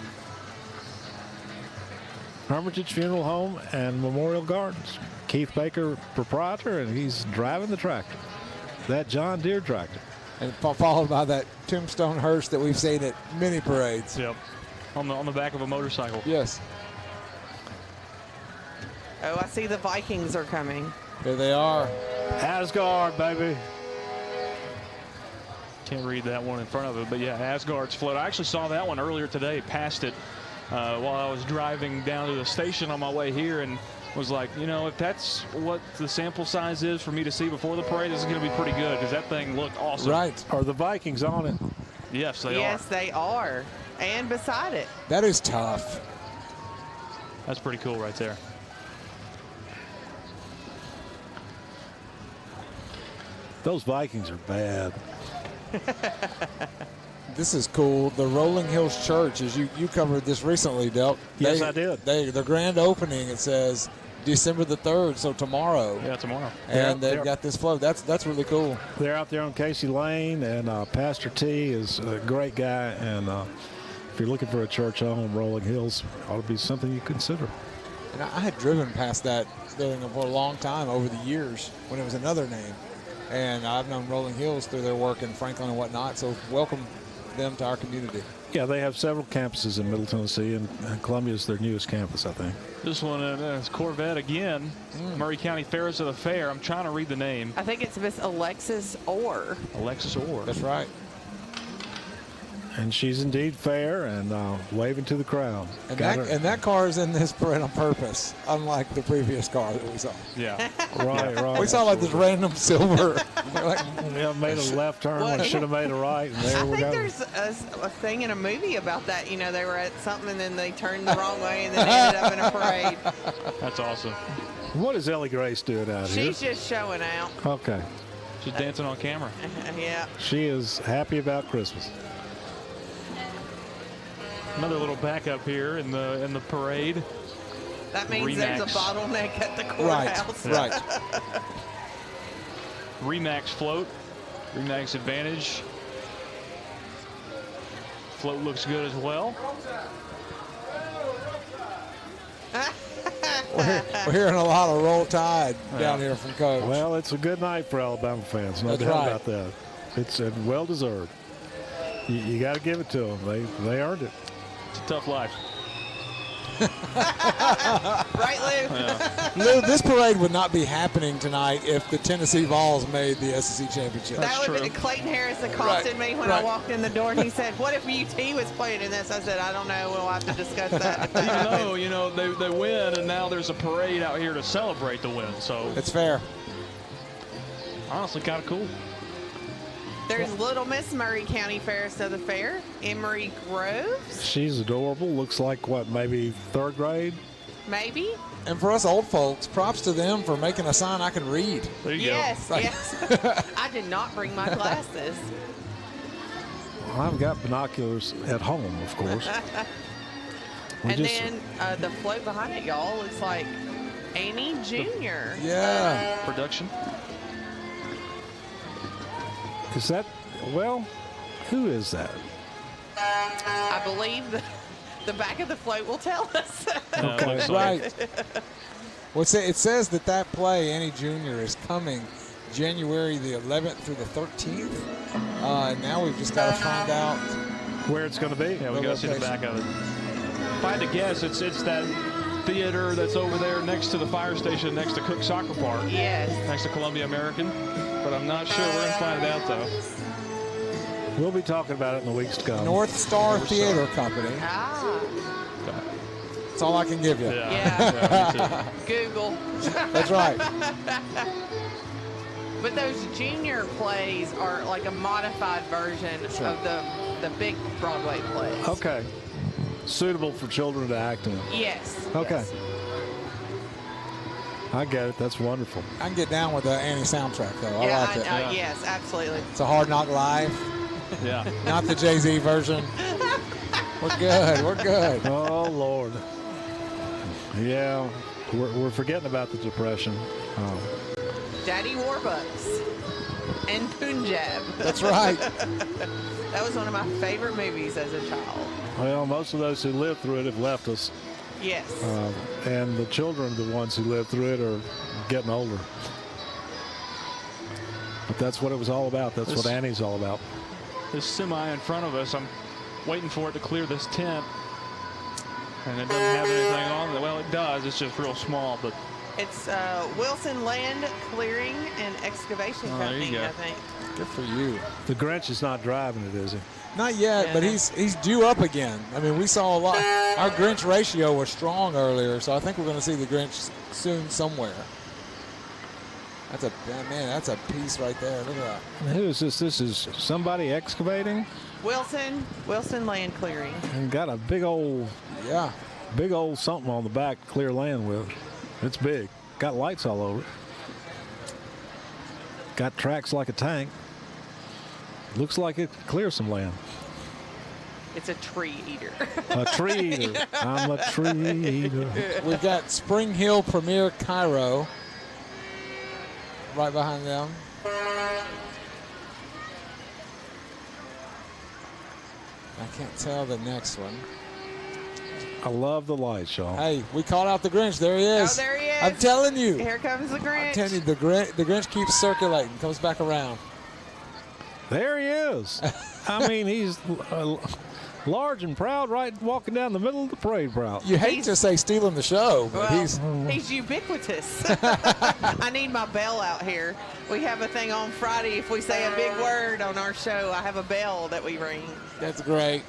Hermitage Funeral Home and Memorial Gardens. Keith Baker, proprietor, and he's driving the tractor. That John Deere tractor. And followed by that tombstone hearse that we've seen at many parades. Yep. On the back of a motorcycle. Yes. Oh, I see the Vikings are coming. There they are. Asgard, baby. Can't read that one in front of it, but yeah, Asgard's float. I actually saw that one earlier today, passed it while I was driving down to the station on my way here, and was like, if that's what the sample size is for me to see before the parade, this is going to be pretty good, because that thing looked awesome. Right. Are the Vikings on it? Yes, they are. Yes, they are. And beside it. That is tough. That's pretty cool right there. Those Vikings are bad. This is cool. The Rolling Hills Church, as you covered this recently, Delk. Yes, I did. The grand opening, it says December the 3rd, so tomorrow. Yeah, tomorrow. And they've got this float. That's really cool. They're out there on Casey Lane, and Pastor T is a great guy, and if you're looking for a church home, Rolling Hills ought to be something you consider. And I had driven past that building for a long time over the years when it was another name. And I've known Rolling Hills through their work in Franklin and whatnot, so welcome them to our community. Yeah, they have several campuses in Middle Tennessee, and Columbia is their newest campus, I think. This one is Corvette again. Murray County Fairs of the Fair. I'm trying to read the name. I think it's Miss Alexis Orr. Alexis Orr. That's right. And she's indeed fair and waving to the crowd. And that car is in this parade on purpose, unlike the previous car that we saw. Yeah. Right. We saw like this random silver. Like, Yeah, made a left turn when it should have made a right, and there I we think go. there's a thing in a movie about that. You know, they were at something and then they turned the wrong way and then ended up in a parade. That's awesome. What is Ellie Grace doing out here? She's just showing out. Okay. She's dancing on camera. Yeah. She is happy about Christmas. Another little backup here in the parade. That means there's a Remax. bottleneck at the courthouse. right. Remax float. Remax Advantage. Float looks good as well. We're hearing a lot of Roll Tide down here from Coach. Well, it's a good night for Alabama fans, no That's doubt right. about that. It's well deserved. You got to give it to them. They earned it. It's a tough life. Right, Lou? Lou, this parade would not be happening tonight if the Tennessee Vols made the SEC championship. That would have true. been Clayton Harris accosted me when I walked in the door, and he said, "What if UT was playing in this?" I said, "I don't know. We'll have to discuss that." if that Even happens." though, you know, they win, and now there's a parade out here to celebrate the win. So, It's fair. honestly, kind of cool. There's Little Miss Murray County Fairest of the Fair, Emery Groves, She's adorable. Looks like, what, maybe third grade? maybe. And for us old folks, props to them for making a sign I can read. There you Yes, go. yes. I did not bring my glasses. Well, I've got binoculars at home, of course. We And just- then the float behind it, y'all, looks like Annie Jr. Yeah. Production. Is that, well, who is that? I believe the back of the float will tell us. It looks like- Right. Well, it says that play, Annie Jr., is coming January the 11th through the 13th. Now we've just got to find out. Where it's going to be? Yeah, we got to see the back of it. If I had to guess, it's that theater that's over there next to the fire station, next to Cook Soccer Park, Yes. next to Columbia American. But I'm not sure. We're going to find it out, though. We'll be talking about it in the weeks to come. North Star Theater Company. Ah, That's all I can give you. Yeah. me Google. That's right. But those junior plays are like a modified version of the big Broadway plays. Okay. Suitable for children to act in. Yes. Okay. yes. I get it. That's wonderful. I can get down with the Annie soundtrack, though. I Yeah, like it. Yeah. yes, absolutely. It's a Hard Knock Live, too. Yeah. not the Jay-Z version. We're good. We're good. Oh, Lord. Yeah, we're forgetting about the Depression. Daddy Warbucks and Punjab. That's right. That was one of my favorite movies as a child. Well, most of those who lived through it have left us. Yes. And the children, the ones who lived through it, are getting older. But that's what it was all about. That's what Annie's all about. This semi in front of us, I'm waiting for it to clear this tent. And it doesn't have anything on it. Well, it does. It's just real small, but It's Wilson Land Clearing and Excavation Oh, there you Company, go. I think. Good for you. The Grinch is not driving it, is he? Not yet, but Yeah. he's due up again. I mean, we saw a lot. Our Grinch ratio was strong earlier, so I think we're going to see the Grinch soon somewhere. That's a piece right there. Look at that. Who is this? This is somebody excavating Wilson Land Clearing. and got a big old something on the back to clear land with. It's big. Got lights all over it. Got tracks like a tank. Looks like it could clear some land. It's a tree eater. A tree eater. I'm a tree eater. We've got Spring Hill Premier Cairo right behind them. I can't tell the next one. I love the lights, Sean. Hey, we called out the Grinch. There he is. Oh, there he is. I'm telling you. Here comes the Grinch. I'm telling you, the Grinch keeps circulating, comes back around. There he is. I mean, he's large and proud, right, walking down the middle of the parade route. You hate to say stealing the show, but Well, he's ubiquitous. I need my bell out here. We have a thing on Friday. If we say a big word on our show, I have a bell that we ring. That's great.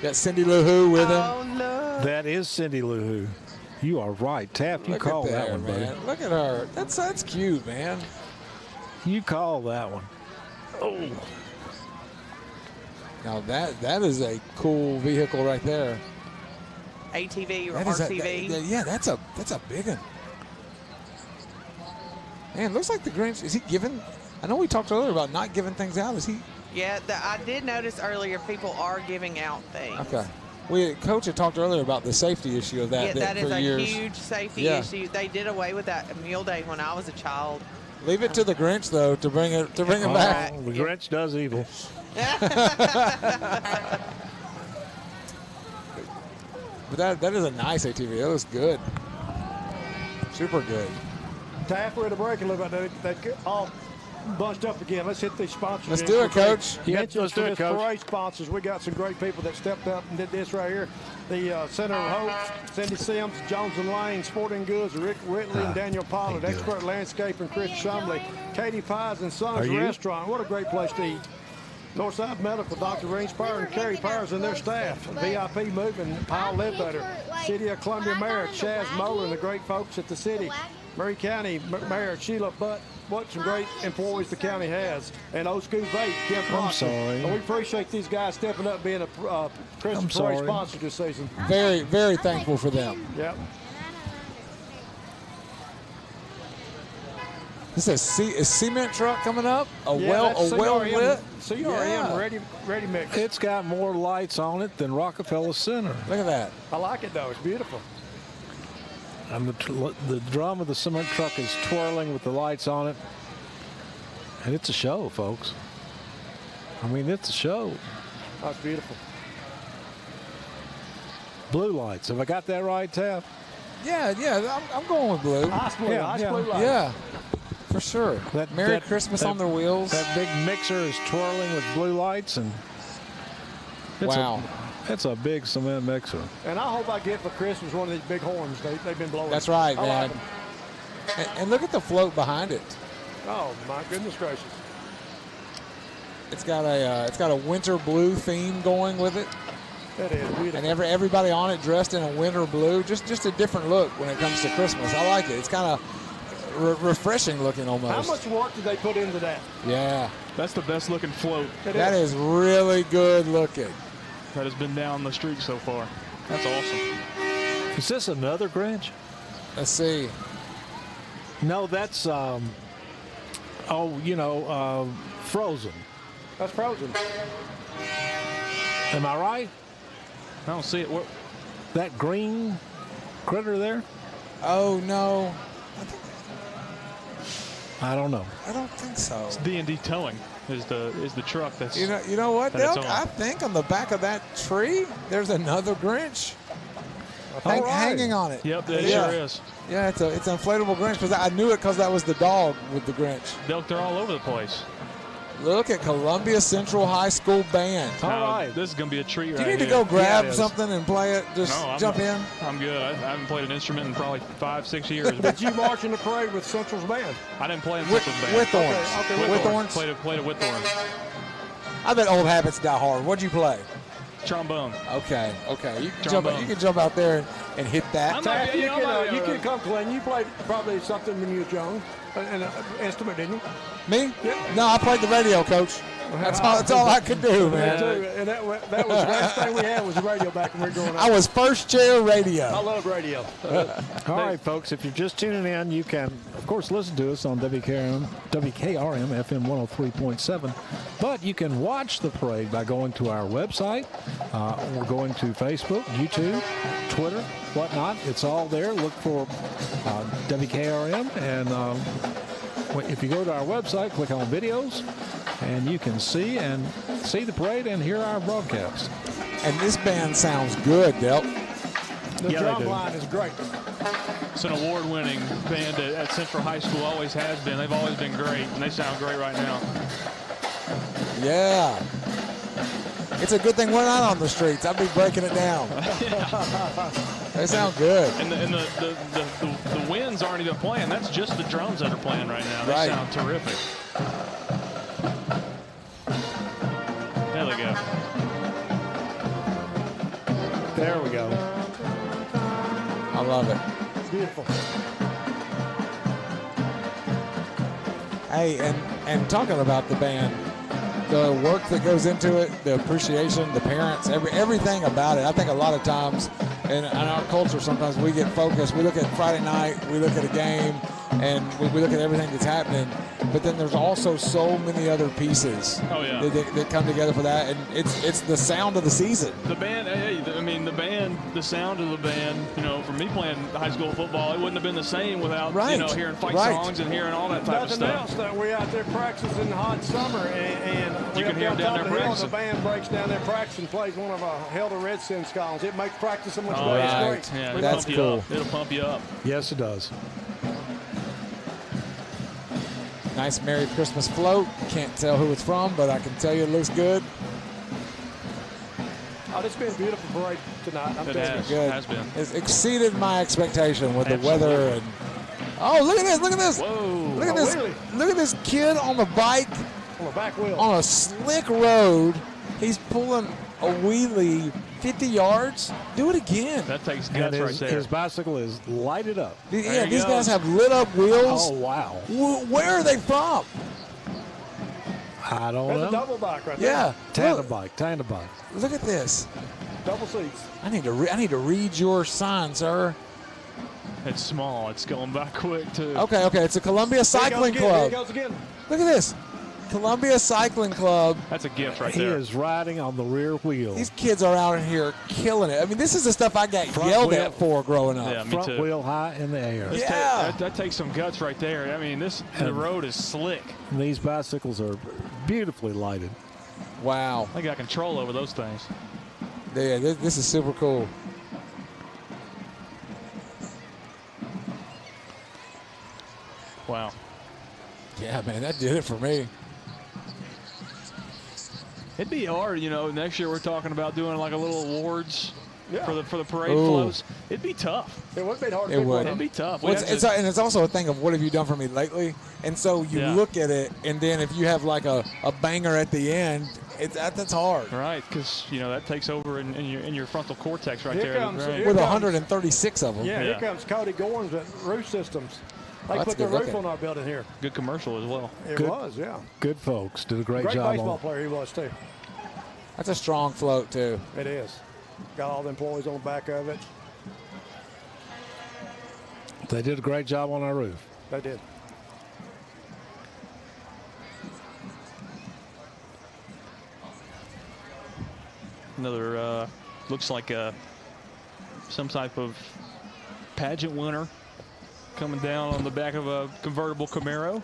Got Cindy Lou Who with him. Oh, no. That is Cindy Lou Who. You are right. Taft, you Look call at that there, one, man. buddy. Look at her. That's cute, man. You call that one. Oh. Now that is a cool vehicle right there. ATV or That is RTV. yeah, that's a big one. Man, looks like the Grinch. Is he giving? I know we talked earlier about not giving things out. Is he? Yeah, I did notice earlier people are giving out things. Okay. Coach had talked earlier about the safety issue of that. Yeah, that is for a years. huge safety Yeah. issue. They did away with that Mule Day when I was a child. Leave it to the Grinch though to bring it back. The Grinch does evil. But that is a nice ATV. That looks good. Super good. Taft, we're at a break a little bit. They all bunched up again. Let's hit these sponsors. Let's in. do it, Coach. Yeah, Mentions let's do for it, this Coach. parade sponsors. We got some great people that stepped up and did this right here. The Center of Hope, Cindy Sims, Jones and Lane, Sporting Goods, Rick Whitley and Daniel Pollard, Expert Landscape and Chris Shumley, Katie Pies and Sons Are you? Restaurant. What a great place to eat. Northside Medical, Dr. Range Power and Kerry Powers and their staff. VIP Moving, Paul Ledbetter. City of Columbia Mayor Chaz Moeller and the great folks at the city. Murray County Mayor Sheila Butt. What some great employees the county has. And Old School Vape, Kim Proctor. sorry. And we appreciate these guys stepping up being a Christmas parade sorry. sponsor this season. Very, very thankful for them. Yep. This is a cement truck coming up. A Yeah, well that's lit. CRM Yeah. ready mix. It's got more lights on it than Rockefeller Center. Look at that. I like it though. It's beautiful. And the drum of the cement truck is twirling with the lights on it. And it's a show, folks. I mean, it's a show. That's beautiful. Blue lights. Have I got that right, Taft? Yeah. I'm going with blue. Ice blue, Yeah, ice yeah. blue light. Yeah, for sure. Merry that- Christmas that- on their wheels. That big mixer is twirling with blue lights, and it's Wow. It's a big cement mixer. And I hope I get for Christmas one of these big horns they've been blowing. That's right, I man. like 'em. And look at the float behind it. Oh my goodness gracious. It's got a winter blue theme going with it, That is beautiful. and everybody on it dressed in a winter blue. Just a different look when it comes to Christmas. I like it. It's kind of refreshing looking almost. How much work did they put into that? Yeah, That's the best looking float that is really good looking. that has been down the street so far. That's awesome. Is this another Grinch? Let's see. No, that's Frozen. That's Frozen. Am I right? I don't see it. That green critter there? Oh no, I don't know. I don't think so. D&D Towing is the truck that's. You know what, That it's Delk? on. I think on the back of that tree, there's another Grinch All right. hanging on it. Yep, that Yeah. sure is. Yeah, it's an inflatable Grinch. Because I knew it because that was the dog with the Grinch. They're all over the place. Look at Columbia Central High School Band. All Now, right. This is going to be a treat Do right you need to here. go grab it is. something and play it? Just No, jump in? I'm good. I haven't played an instrument in probably 5-6 years. Did you march in the parade with Central's band? I didn't play in With, Central's band. with thorns. Okay, with thorns. Played it with thorns. I bet old habits die hard. What'd you play? Trombone. Okay. You can Trombone. you can jump out there and hit that. I'm Taft, Yeah, you can come clean. You played probably something when you was young, an instrument, didn't you? Me? Yeah. No, I played the radio, coach. That's all I could do, Me man. too. And that was the greatest thing we had was the radio back when we were growing up. I was first chair I radio. love radio. All right, folks, if you're just tuning in, you can, of course, listen to us on WKRM FM 103.7. But you can watch the parade by going to our website or going to Facebook, YouTube, Twitter, whatnot. It's all there. Look for WKRM. And if you go to our website, click on videos, And you can see the parade and hear our broadcast. And this band sounds good, Del. The Yeah, they drum do. line is great. It's an award-winning band at Central High School. Always has been. They've always been great, and they sound great right now. Yeah. It's a good thing we're not on the streets. I'd be breaking it down. They sound good. And the winds aren't even playing. That's just the drums that are playing right now. They Right. sound terrific. There they go. There we go. I love it. Beautiful. Hey, and talking about the band, the work that goes into it, the appreciation, the parents, everything about it. I think a lot of times in our culture, sometimes we get focused. We look at Friday night, we look at a game, and we look at everything that's happening. But then there's also so many other pieces Oh, yeah. that come together for that, and it's the sound of the season. The band, the sound of the band, for me playing high school football, it wouldn't have been the same without, Right. Hearing fight Right. songs and hearing all that type of Nothing else stuff. that we out there practicing in the hot summer, and You we can up hear them down top there of the hill, practicing. The band breaks down there practicing, plays one of our Helder Redskins songs. It makes practice so much better. right. It's great. Yeah, it'll That's pump you cool. up. It'll pump you up. Yes, it does. Nice Merry Christmas float. Can't tell who it's from, but I can tell you it looks good. Oh, it's been a beautiful parade tonight. I'm It telling you. has. Good. Has been. It's exceeded my expectation with the Absolutely. weather and. Oh, look at this! Look at this! Whoa. Look at Oh, this! really? Look at this kid on the bike On the back wheel. on a slick road. He's pulling a wheelie 50 yards. Do it again. That takes And guts right his, there. his bicycle is lighted up. Yeah, he these goes. guys have lit up wheels. Oh, wow. Where are they from? I don't There's a know. double bike right there. Yeah, Tandem bike. Tandem bike. Look at this. Double seats. I need to read your sign, sir. It's small. It's going by quick, too. Okay. It's a Columbia Cycling Here he Club. goes again. Look at this. Columbia Cycling Club. That's a gift right He there. is riding on the rear wheel. These kids are out in here killing it. I mean, this is the stuff I got Front yelled wheel. at for growing up. Yeah, me Front too. wheel high in the air. Yeah. That takes some guts right there. I mean, the road is slick. And these bicycles are beautifully lighted. Wow. They got control over those things. Yeah, this is super cool. Wow. Yeah, man, that did it for me. It'd be hard, next year we're talking about doing like a little awards Yeah. for the parade Ooh. floats. It'd be tough. It would be hard to It pick would. one It'd up. be tough. Well, We'd have to- and it's also a thing of what have you done for me lately? And so you Yeah. look at it, and then if you have like a banger at the end, that's hard. Right, because that takes over in your frontal cortex right Here there. comes- Right. here With comes- 136 of them. Yeah, Yeah. here comes Cody Gorns at Roof Systems. They That's put the good roof looking. on our building here. Good commercial as well. It Good. was, yeah. Good folks. Did a great Great job baseball on player he was, too. That's a strong float, too. It is. Got all the employees on the back of it. They did a great job on our roof. They did. Another looks like some type of pageant winner coming down on the back of a convertible Camaro.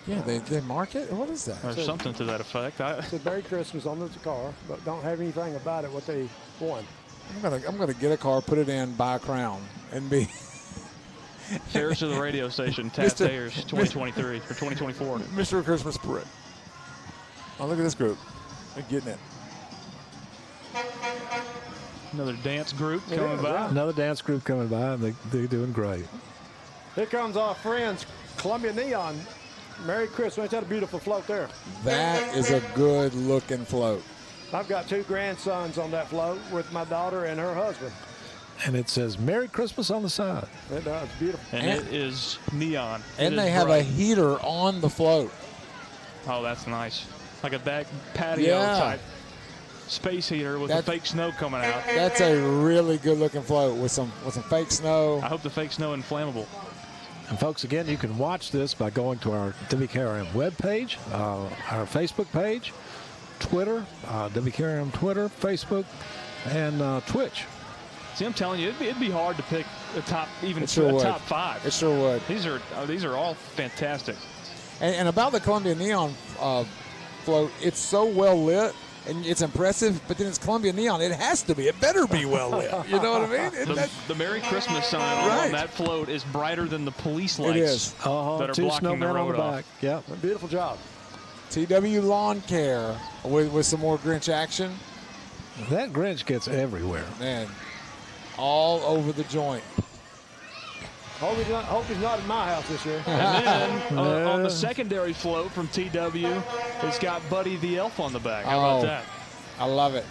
Yeah, they mark it? What is that? Or something to that effect. It said Merry Christmas on the car, but don't have anything about it what they won. I'm gonna get a car, put it in, buy a Crown, and be Cheers to the radio station, Taft Mr. Ayers 2023 or 2024. Mr. Christmas Parade. Oh, look at this group. They're getting it. Another dance group It coming is, by. yeah. Another dance group coming by, and they're doing great. Here comes our friends, Columbia Neon. Merry Christmas. Ain't that a beautiful float there? That is a good looking float. I've got 2 grandsons on that float with my daughter and her husband. And it says Merry Christmas on the side. It does. Beautiful. And it is neon. And It they is have a bright. heater on the float. Oh, that's nice. Like a back patio Yeah. type space heater with the That's- fake snow coming out. That's a really good looking float with some fake snow. I hope the fake snow inflammable. And folks, again, you can watch this by going to our WKRM webpage, our Facebook page, Twitter, WKRM Twitter, Facebook, and Twitch. See, I'm telling you, it'd be hard to pick a top, even It sure a would. top 5. It sure would. These are all fantastic. And about the Columbia Neon float, it's so well lit and it's impressive, but then it's Columbia Neon. It has to be. It better be well lit. You know what I mean? The Merry Christmas sign on Right. that float is brighter than the police lights is. that are 2 blocking the snowmen on road the off. back. Yeah. Beautiful job. TW Lawn Care with some more Grinch action. That Grinch gets everywhere. Man, all over the joint. Hope he's not in my house this year. And then on the secondary float from TW, it's got Buddy the Elf on the back. How about that? I love it.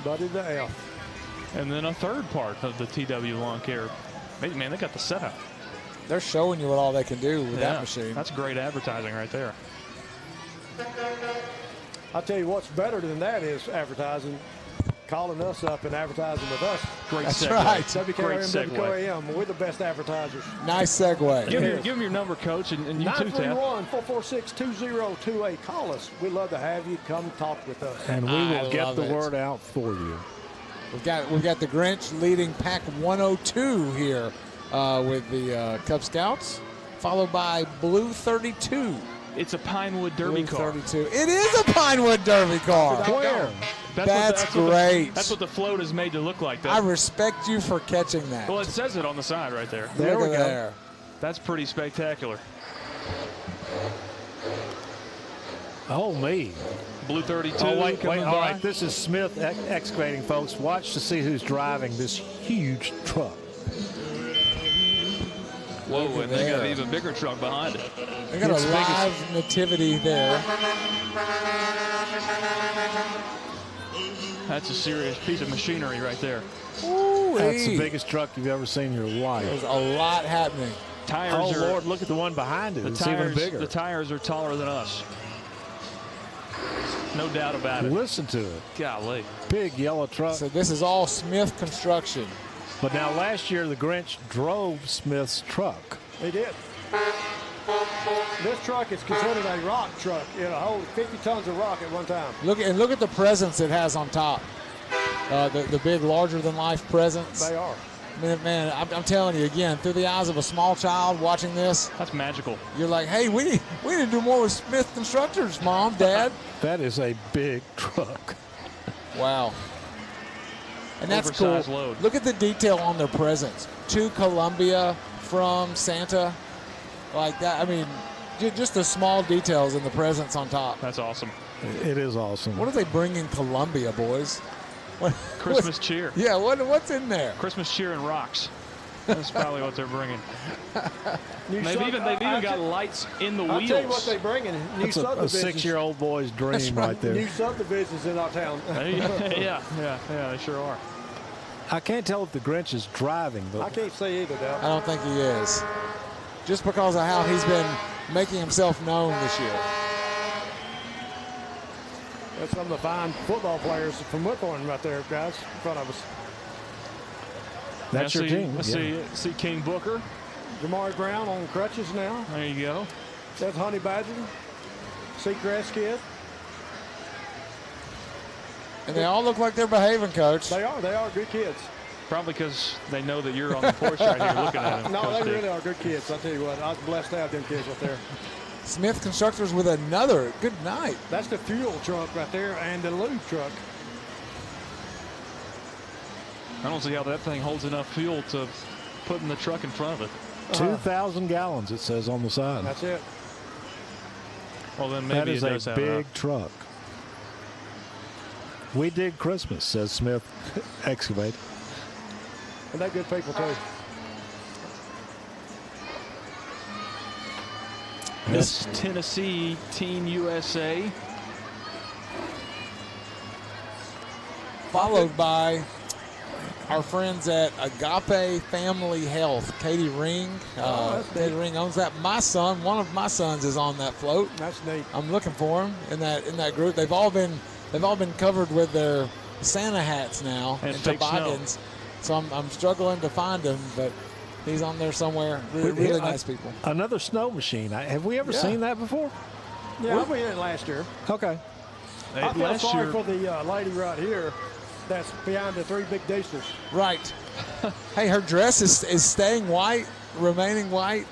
Buddy the Elf. And then a third part of the TW Lawn Care. Man, they got the setup. They're showing you what all they can do with that machine. That's great advertising right there. I'll tell you what's better than that is advertising, calling us up and advertising with us. Great That's segue. right. Great WKRM, segue. WKRM, we're the best advertisers. Nice segue. Give him your number, Coach, and you too, Tab. 931-446-2028. Call us. We'd love to have you come talk with us. And we I will get love the it. word out for you. We've got the Grinch leading pack 102 here with the Cub Scouts, followed by Blue 32. It's a Pinewood Derby Blue car. 32. It is a Pinewood Derby car. Where? That's what great. That's what the float is made to look like. I respect you for catching that. Well, it says it on the side right there. There Look we at go. there. That's pretty spectacular. Oh, me. Blue 32. Oh, wait. coming All by. right, this is Smith excavating, folks. Watch to see who's driving this huge truck. Whoa, Look at and they got there. an even bigger truck behind it. They got It's a big as- live nativity there. That's a serious piece of machinery right there. That's the biggest truck you've ever seen in your life. There's a lot happening. Tires Oh, are Lord, look at the one behind it. the It's tires. even bigger. The tires are taller than us. No doubt about it. Listen to it. Golly. Big yellow truck. So this is all Smith Construction. But now last year, the Grinch drove Smith's truck. He did. This truck is considered a rock truck. It'll hold 50 tons of rock at one time. Look at the presence it has on top. The big, larger-than-life presence. They are. Man, I'm telling you again, through the eyes of a small child watching this, That's magical. you're like, hey, we need to do more with Smith Constructors, Mom, Dad. That is a big truck. Wow. And that's cool. Oversized load. Look at the detail on their presence. To Columbia from Santa. Like that. I mean, just the small details in the presence on top. That's awesome. It is awesome. What are they bringing Columbia, boys? What, Christmas cheer. Yeah, what's in there? Christmas cheer and rocks. That's probably what they're bringing. New They've even got lights in the I'll tell you what wheels. they're bringing. New That's a subdivisions. 6-year-old boy's dream right there. New subdivisions in our town. yeah, they sure are. I can't tell if the Grinch is driving, I but can't say either, Dale. I don't think he is. Just because of how he's been making himself known this year. That's some of the fine football players from Whitthorne right there, guys, in front of us. that's your team. Let's Yeah. see King Booker. Jamari Brown on crutches now. There you go. That's Honey Badger. Seacrest kid. And they all look like they're behaving, Coach. They are good kids. Probably because they know that you're on the porch right here looking at them. No, Coach they Dick. really are good kids. I'll tell you what, I was blessed to have them kids right there. Smith Constructors with another good night. That's the fuel truck right there and the lube truck. I don't see how that thing holds enough fuel to put in the truck in front of it. 2,000 gallons, it says on the side. That's it. Well, then That maybe is it does a have big enough. truck. We dig Christmas, says Smith Excavate. And they're good people, too. Miss Tennessee Team USA. Followed by our friends at Agape Family Health. Katie Ring. that's Katie neat. Ring owns that. My son, one of my sons is on that float. That's neat. I'm looking for him in that group. They've all been covered with their Santa hats now And fake toboggans. So I'm struggling to find him, but he's on there somewhere. Really nice people. Another snow machine. Have we ever Yeah. seen that before? Yeah, we had it last year. Okay. I feel Last sorry year, for the lady right here. that's behind the 3 big diesels. Right. Hey, her dress is staying white, remaining white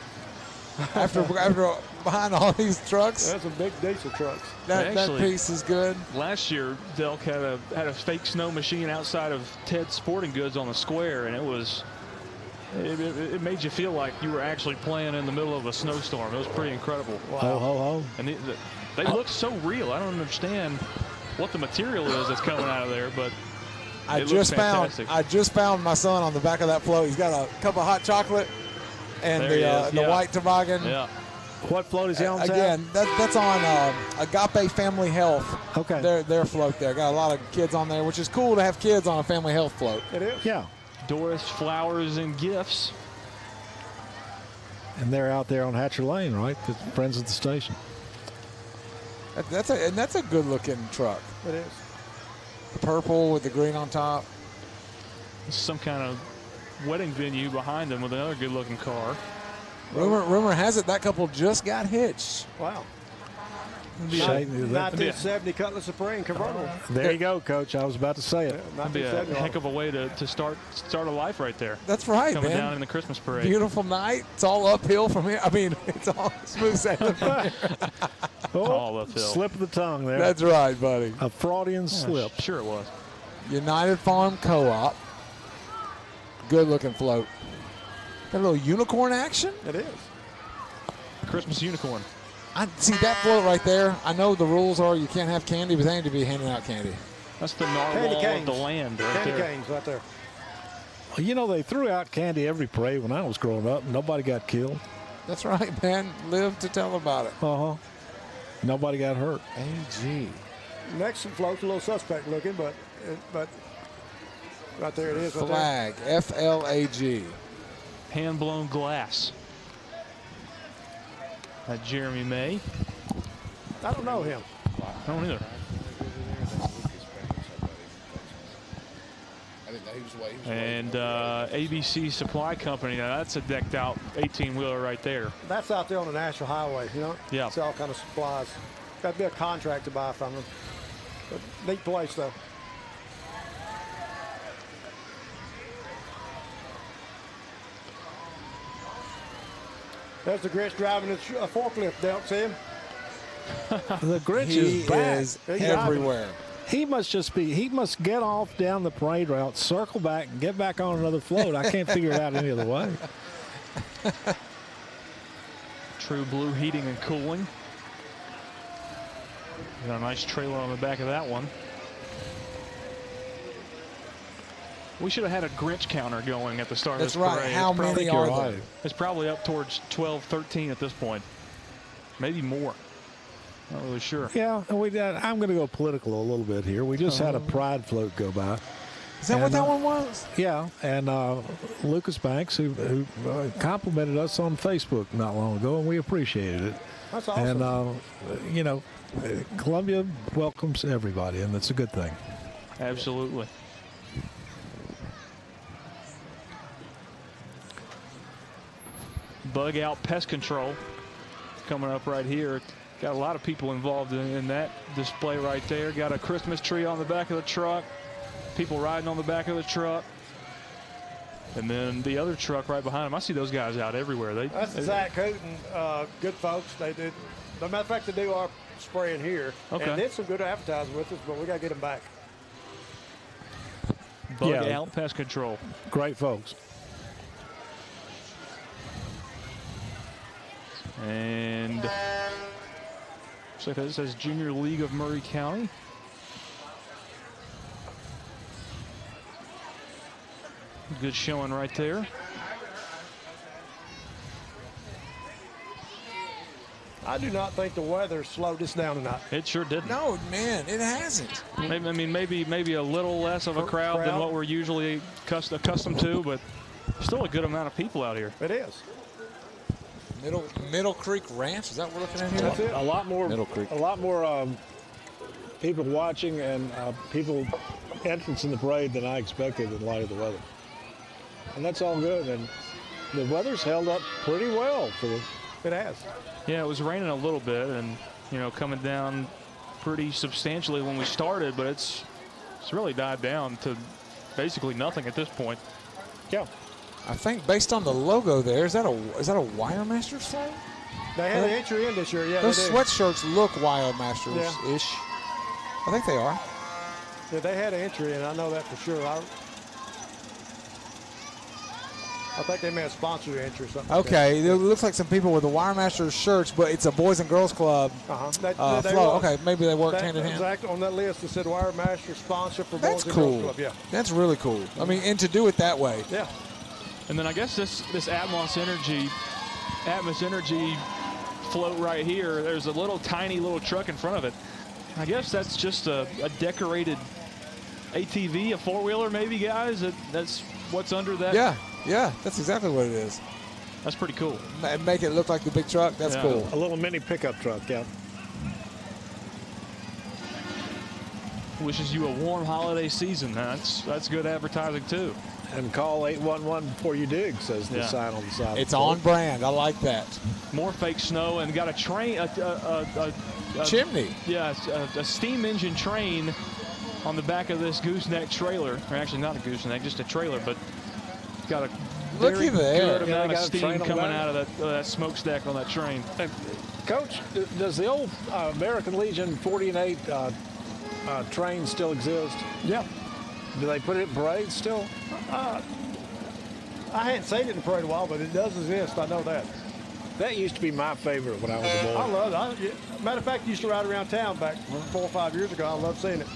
after behind all these trucks. That's a big diesel trucks. That piece is good. Last year, Delk had a fake snow machine outside of Ted's Sporting Goods on the square, and it made you feel like you were actually playing in the middle of a snowstorm. It was pretty incredible. Wow. Ho, ho, ho. And they look so real. I don't understand what the material is that's coming out of there, but I just found my son on the back of that float. He's got a cup of hot chocolate and the white toboggan. Yeah. What float is he on? Again, that's on Agape Family Health. Okay. Their float there. Got a lot of kids on there, which is cool to have kids on a family health float. It is. Yeah. Doris Flowers and Gifts. And they're out there on Hatcher Lane, right? The friends at the station. That's a good looking truck. It is. The purple with the green on top. Some kind of wedding venue behind them with another good looking car. Rumor has it that couple just got hitched. Wow. Shane, 1970 Cutlass Supreme convertible. there you go, Coach. I was about to say it. That'd be a heck of a way to start a life right there. That's right, Coming man. down in the Christmas parade. Beautiful night. It's all uphill from here. I mean, it's all smooth sailing from here. All uphill. Slip of the tongue there. That's right, buddy. A Freudian slip. Sure it was. United Farm Co-op. Good looking float. Got a little unicorn action. It is. Christmas unicorn. I see that float right there. I know the rules are you can't have candy, but they need to be handing out candy. That's the narwhal of the land right Candy there. canes right there. Well, you know, they threw out candy every parade when I was growing up. Nobody got killed. That's right, man. Live to tell about it. Uh-huh. Nobody got hurt. AG. Next float's a little suspect looking, but right there it is. Right Flag. FLAG. Hand blown glass. Jeremy May. I don't know him. I don't either. And ABC Supply Company. Now that's a decked out 18-wheeler right there. That's out there on the National Highway, you know? Yeah. It's all kind of supplies. Got to be a contract to buy from them. But neat place, though. There's the Grinch driving his forklift, Delk. See him? The Grinch He is back. is everywhere. He must get off down the parade route, circle back, and get back on another float. I can't figure it out any other way. True Blue Heating and Cooling. Got a nice trailer on the back of that one. We should have had a Grinch counter going at the start That's of this right. parade. How many are there? It's probably up towards 12, 13 at this point. Maybe more. Not really sure. Yeah, and I'm going to go political a little bit here. We just had a pride float go by. Is that what that one was? Yeah, and Lucas Banks, who complimented us on Facebook not long ago, and we appreciated it. That's awesome. And, you know, Columbia welcomes everybody, and that's a good thing. Absolutely. Bug Out Pest Control coming up right here. Got a lot of people involved in that display right there. Got a Christmas tree on the back of the truck. People riding on the back of the truck. And then the other truck right behind them. I see those guys out everywhere. That's Zach Hooten. Good folks. They did. As a matter of fact, they do our spraying here. Okay. And did some good advertising with us, but we got to get them back. Bug Out Pest Control. Great folks. And looks like that says Junior League of Murray County. Good showing right there. I do not think the weather slowed this down tonight. It sure didn't. No, man, it hasn't. Maybe a little less of a crowd than what we're usually accustomed to, but still a good amount of people out here. It is. Middle Creek Ranch, is that what we're looking at here? That's it. A lot more. Middle Creek. A lot more people watching and people entrance in the parade than I expected in light of the weather. And that's all good. And the weather's held up pretty well for the. It has. Yeah, it was raining a little bit, and coming down pretty substantially when we started, but it's It's really died down to basically nothing at this point. Yeah. I think based on the logo there, is that a Wiremasters flag? They had an entry in this year, yeah. Those they did. sweatshirts look Wiremasters-ish. I think they are. Yeah, they had an entry in. I know that for sure. I think they may have sponsored the entry or something. Okay, it looks like some people with the Wiremasters shirts, but it's a Boys and Girls Club Uh-huh. flow. Okay, maybe they worked hand in hand. Exactly. On that list, it said Wiremaster sponsor for That's Boys and cool. Girls Club. Yeah. That's really cool. I mean, and to do it that way. Yeah. And then I guess this Atmos Energy float right here, there's a tiny little truck in front of it. I guess that's just a decorated ATV, a four-wheeler maybe, guys. That's what's under that. Yeah, that's exactly what it is. That's pretty cool. Make it look like the big truck. That's Yeah. cool. A little mini pickup truck, yeah. Wishes you a warm holiday season. That's good advertising too. And call 811 before you dig, says the Yeah. sign on the side. It's on brand. I like that. More fake snow and got a train, a Chimney. yeah, a steam engine train on the back of this gooseneck trailer. Or actually not a gooseneck, just a trailer, but got a Looky very there. good Yeah, amount they of got a steam train on coming that. out of that smokestack on that train. Coach, does the old American Legion 40 and 8 train still exist? Yeah. Do they put it in parades still? I hadn't seen it in parade in a while, but it does exist. I know that. That used to be my favorite when I was a boy. I love it. Matter of fact, I used to ride around town back 4 or 5 years ago. I love seeing it.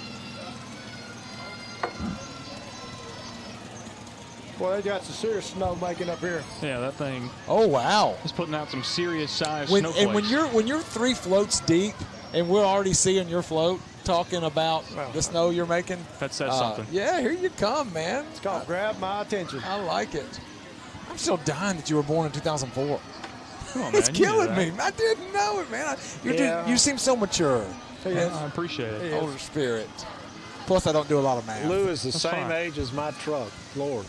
Well, they got some serious snow making up here. Yeah, that thing Oh, wow. is putting out some serious size And snowflakes. when you're 3 floats deep and we're already seeing your float talking about the snow you're making. That says something. Yeah, here you come, man. It's called Grab My Attention. I like it. I'm still dying that you were born in 2004. Come on, It's man, you knew killing that. me. I didn't know it, man. Yeah. You seem so mature. I appreciate it. Older spirit. Plus, I don't do a lot of math. Lou is the same fine. age as my truck. Lord.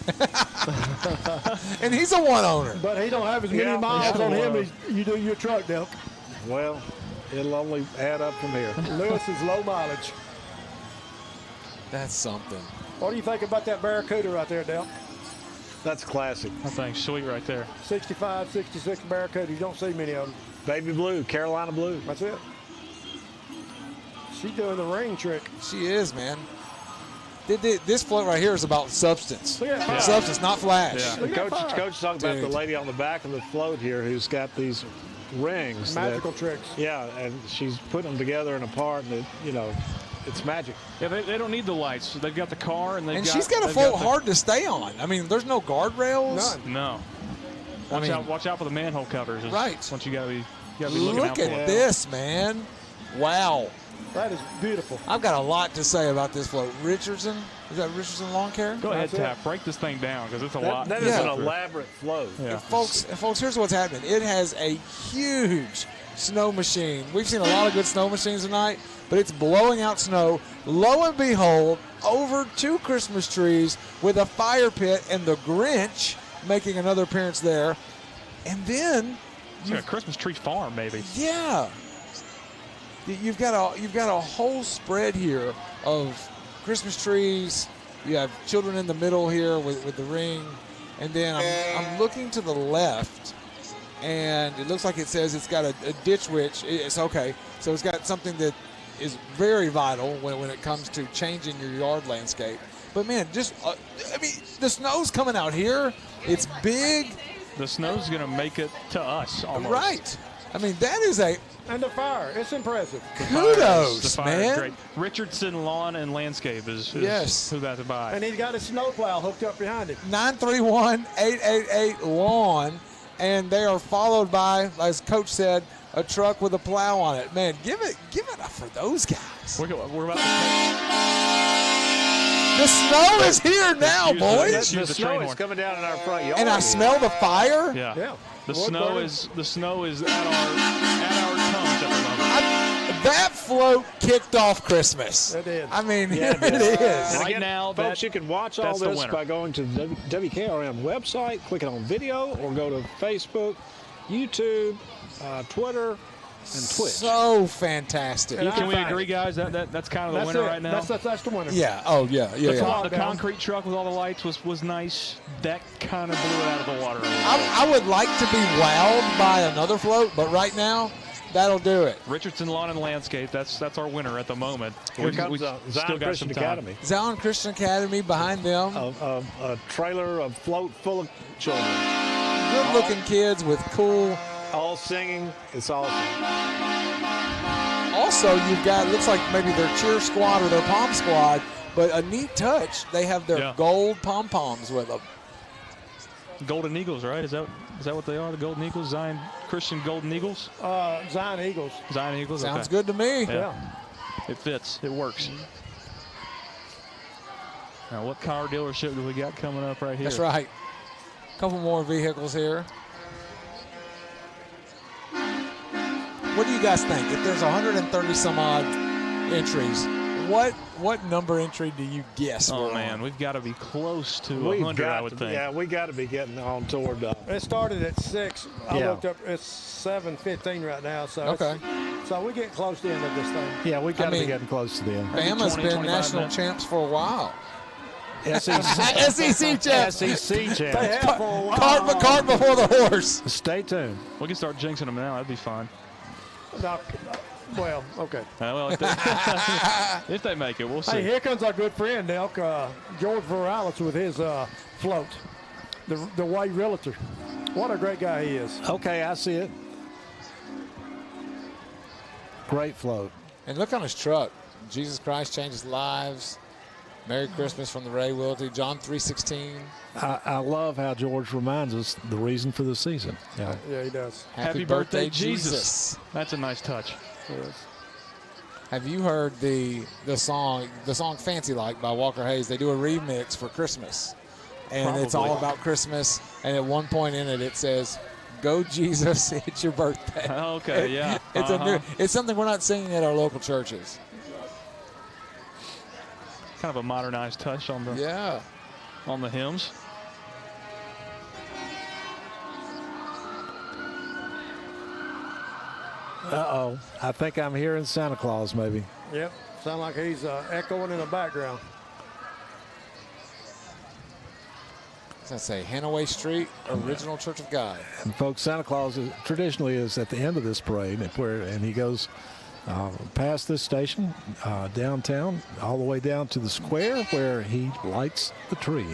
And he's a one owner. But he don't have as many Yeah, miles yeah. on him as you do your truck, Dale. Well, it'll only add up from here. Lewis is low mileage. That's something. What do you think about that Barracuda right there, Dale? That's classic. That thing's sweet right there. 65, 66 Barracuda. You don't see many of them. Baby blue, Carolina blue. That's it. She's doing the ring trick. She is, man. This float right here is about substance. Look at that. Substance, not flash. Yeah. Look at that fire. Coach talking about Dude. the lady on the back of the float here who's got these rings. Magical that, tricks. Yeah, and she's putting them together and apart, and it's magic. Yeah, they don't need the lights. They've got the car and And she's got a they've float the- hard to stay on. I mean, there's no guardrails. None. No. I mean, Watch out for the manhole covers. Right. Once you gotta be looking Look out for at it. this, man. Wow. That is beautiful. I've got a lot to say about this float. Richardson? Is that Richardson Lawn Care? Go ahead, That's it. Tap. Break this thing down because it's a lot. That is Yeah. an elaborate float. Yeah. Folks, here's what's happening. It has a huge snow machine. We've seen a lot of good snow machines tonight, but it's blowing out snow. Lo and behold, over 2 Christmas trees with a fire pit and the Grinch making another appearance there. And then, It's like a Christmas tree farm, maybe. yeah, you've got a whole spread here of Christmas trees. You have children in the middle here with the ring, and then I'm looking to the left, and it looks like it says it's got a ditch witch. It's okay, so it's got something that is very vital when it comes to changing your yard landscape. But man, just I mean, the snow's coming out here. It's big, The snow's gonna make it to us almost. right? I mean, that is a And the fire. It's impressive. kudos, The fire is man. great. Richardson Lawn and Landscape is Yes. who got to buy. And he's got his snowplow hooked up behind him. 931-888-LAWN, and they are followed by, as Coach said, a truck with a plow on it. Man, give it up for those guys. We're about to The snow is here now, Excuse me. boys. That's- The Use the snow train is horn. coming down in our front yard. And I smell the fire. Yeah. Yeah. The Wood snow burning. is at our tongues at the moment. That float kicked off Christmas. It did. I mean, Yeah, here it it did. is. And Right again, now, folks, that- you can watch all that's the this winner. by going to the WKRM website, clicking on video, or go to Facebook, YouTube, Twitter, and Twitch. So fantastic. Can we agree, guys? That's kind of the winner right now. That's the winner. Yeah. Oh, yeah. The concrete truck with all the lights was nice. That kind of blew it out of the water. I would like to be wowed by another float, but right now, that'll do it. Richardson Lawn and Landscape. That's our winner at the moment. Here comes Zion Christian Academy. Zion Christian Academy behind them. A trailer, a float full of children. Good-looking kids with cool. All singing. It's awesome. Also, you've got, looks like maybe their cheer squad or their pom squad, but a neat touch. They have their gold pom-poms with them. Golden Eagles, right? Is that what they are? The Golden Eagles? Zion Christian Golden Eagles? Zion Eagles. Zion Eagles. Sounds okay. good to me. Yeah. It fits. It works. Now, what car dealership do we got coming up right here? That's right. A couple more vehicles here. What do you guys think? If there's 130 some odd entries, what number entry do you guess? Oh man, we've got to be close to 100, I would think. Yeah, we got to be getting on toward. It started at 6. I looked up. It's 7:15 right now. So okay. So we're getting close to the end of this thing. Yeah, we got to be getting close to the end. Bama's been national champs for a while. SEC champs. SEC champs. They have for a while. Cart before the horse. Stay tuned. We can start jinxing them now. That'd be fine. No, well, okay. Well, if they make it, we'll see. Hey, here comes our good friend, Elk, George Veralis with his float, the White Realtor. What a great guy he is. Okay, I see it. Great float. And look on his truck. Jesus Christ changes lives. Merry Christmas from the Ray Wilty. John 3:16. I love how George reminds us the reason for the season. Yeah, yeah, he does. Happy birthday, Jesus. That's a nice touch. Yes. Have you heard the song Fancy Like by Walker Hayes? They do a remix for Christmas. And it's all about Christmas. And at one point in it, it says, "Go Jesus, it's your birthday." Okay, yeah. It's something we're not singing at our local churches. Kind of a modernized touch on the hymns. Uh-oh. I think I'm hearing Santa Claus maybe. Yep. Sound like he's echoing in the background. What's that say? Hanaway Street, Original Church of God. And folks, Santa Claus traditionally is at the end of this parade, and he goes past this station downtown, all the way down to the square where he lights the tree.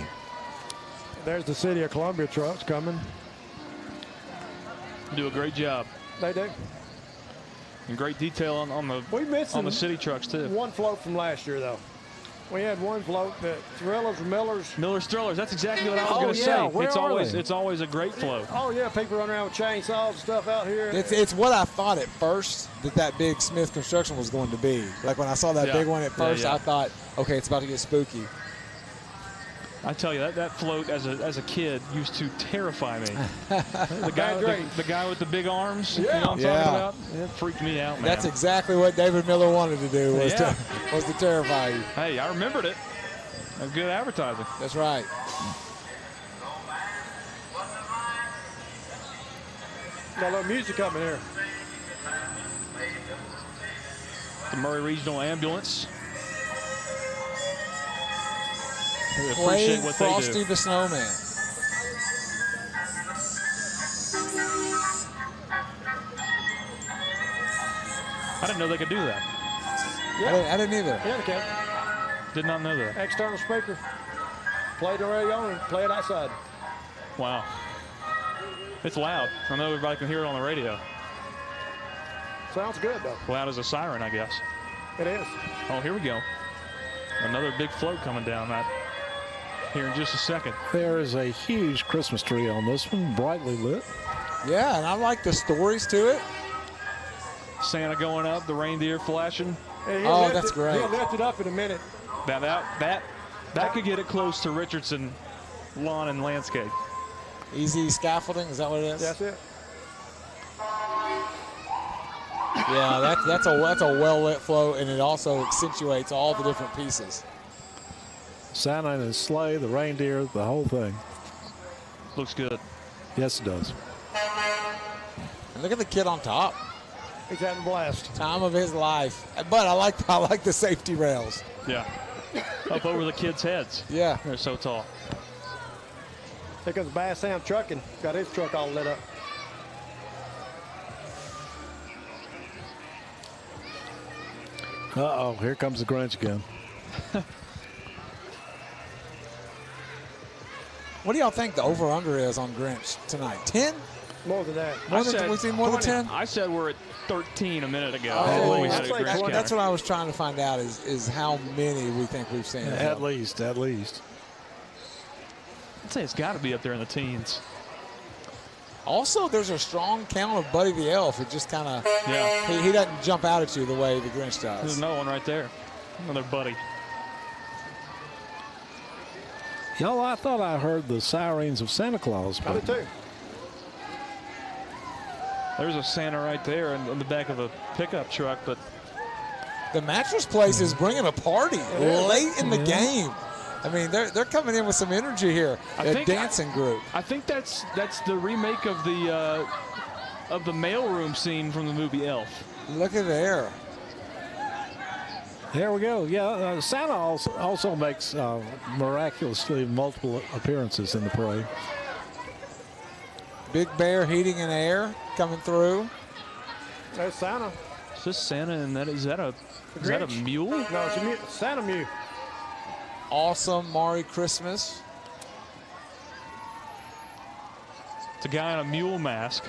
There's the City of Columbia trucks coming. Do a great job. They do. And great detail on the city trucks too. One float from last year though. We had one float that Miller's Thrillers. That's exactly what I was going to say. It's always a great float. Oh yeah, people run around with chainsaws and stuff out here. It's what I thought at first that big Smith Construction was going to be. Like when I saw that big one at first, I thought, okay, it's about to get spooky. I tell you, that float as a kid used to terrify me. The guy with the big arms, you know what I'm talking about? It freaked me out, man. That's exactly what David Miller wanted to do, was to terrify you. Hey, I remembered it. Good advertising. That's right. Got a little music coming here. The Murray Regional Ambulance. We appreciate Playing what Frosty they do. the Snowman. I didn't know they could do that. Yeah. I didn't either. Yeah, they can. Did not know that. External speaker. Play it already on and play it outside. Wow. It's loud. I know everybody can hear it on the radio. Sounds good though. Loud as a siren, I guess. It is. Oh, here we go. Another big float coming down that here in just a second. There is a huge Christmas tree on this one, brightly lit. Yeah, and I like the stories to it. Santa going up, the reindeer flashing. Hey, that's great. He'll lift it up in a minute. That could get it close to Richardson Lawn and Landscape. Easy scaffolding, is that what it is? That's it. Yeah, that's a well-lit float, and it also accentuates all the different pieces. Santa and his sleigh, the reindeer, the whole thing. Looks good. Yes, it does. And look at the kid on top. He's having a blast. Time of his life. But I like the safety rails. Yeah. Up over the kids' heads. Yeah. They're so tall. Here comes Bass Sam Trucking. Got his truck all lit up. Uh-oh, here comes the Grinch again. What do y'all think the over-under is on Grinch tonight? 10? More than that. We see more than 10? I said we're at 13 a minute ago. Oh, when we had a I'd say Grinch 20. counter. That's what I was trying to find out is how many we think we've seen. At least. I'd say it's got to be up there in the teens. Also, there's a strong count of Buddy the Elf. It just kind of, Yeah. he doesn't jump out at you the way the Grinch There's does. another one right there. Another buddy. Y'all, I thought I heard the sirens of Santa Claus. I did too. There's a Santa right there in the back of a pickup truck, but The mattress place is bringing a party late in the game. I mean, they're coming in with some energy here. A dancing group. I think that's the remake of the mailroom scene from the movie Elf. Look at there. There we go. Yeah, Santa also makes miraculously multiple appearances in the parade. Big Bear Heating and Air coming through. There's Santa. Is this Santa and is that a Grinch. mule? No, it's a Santa Mew. Awesome Merry Christmas. It's a guy in a mule mask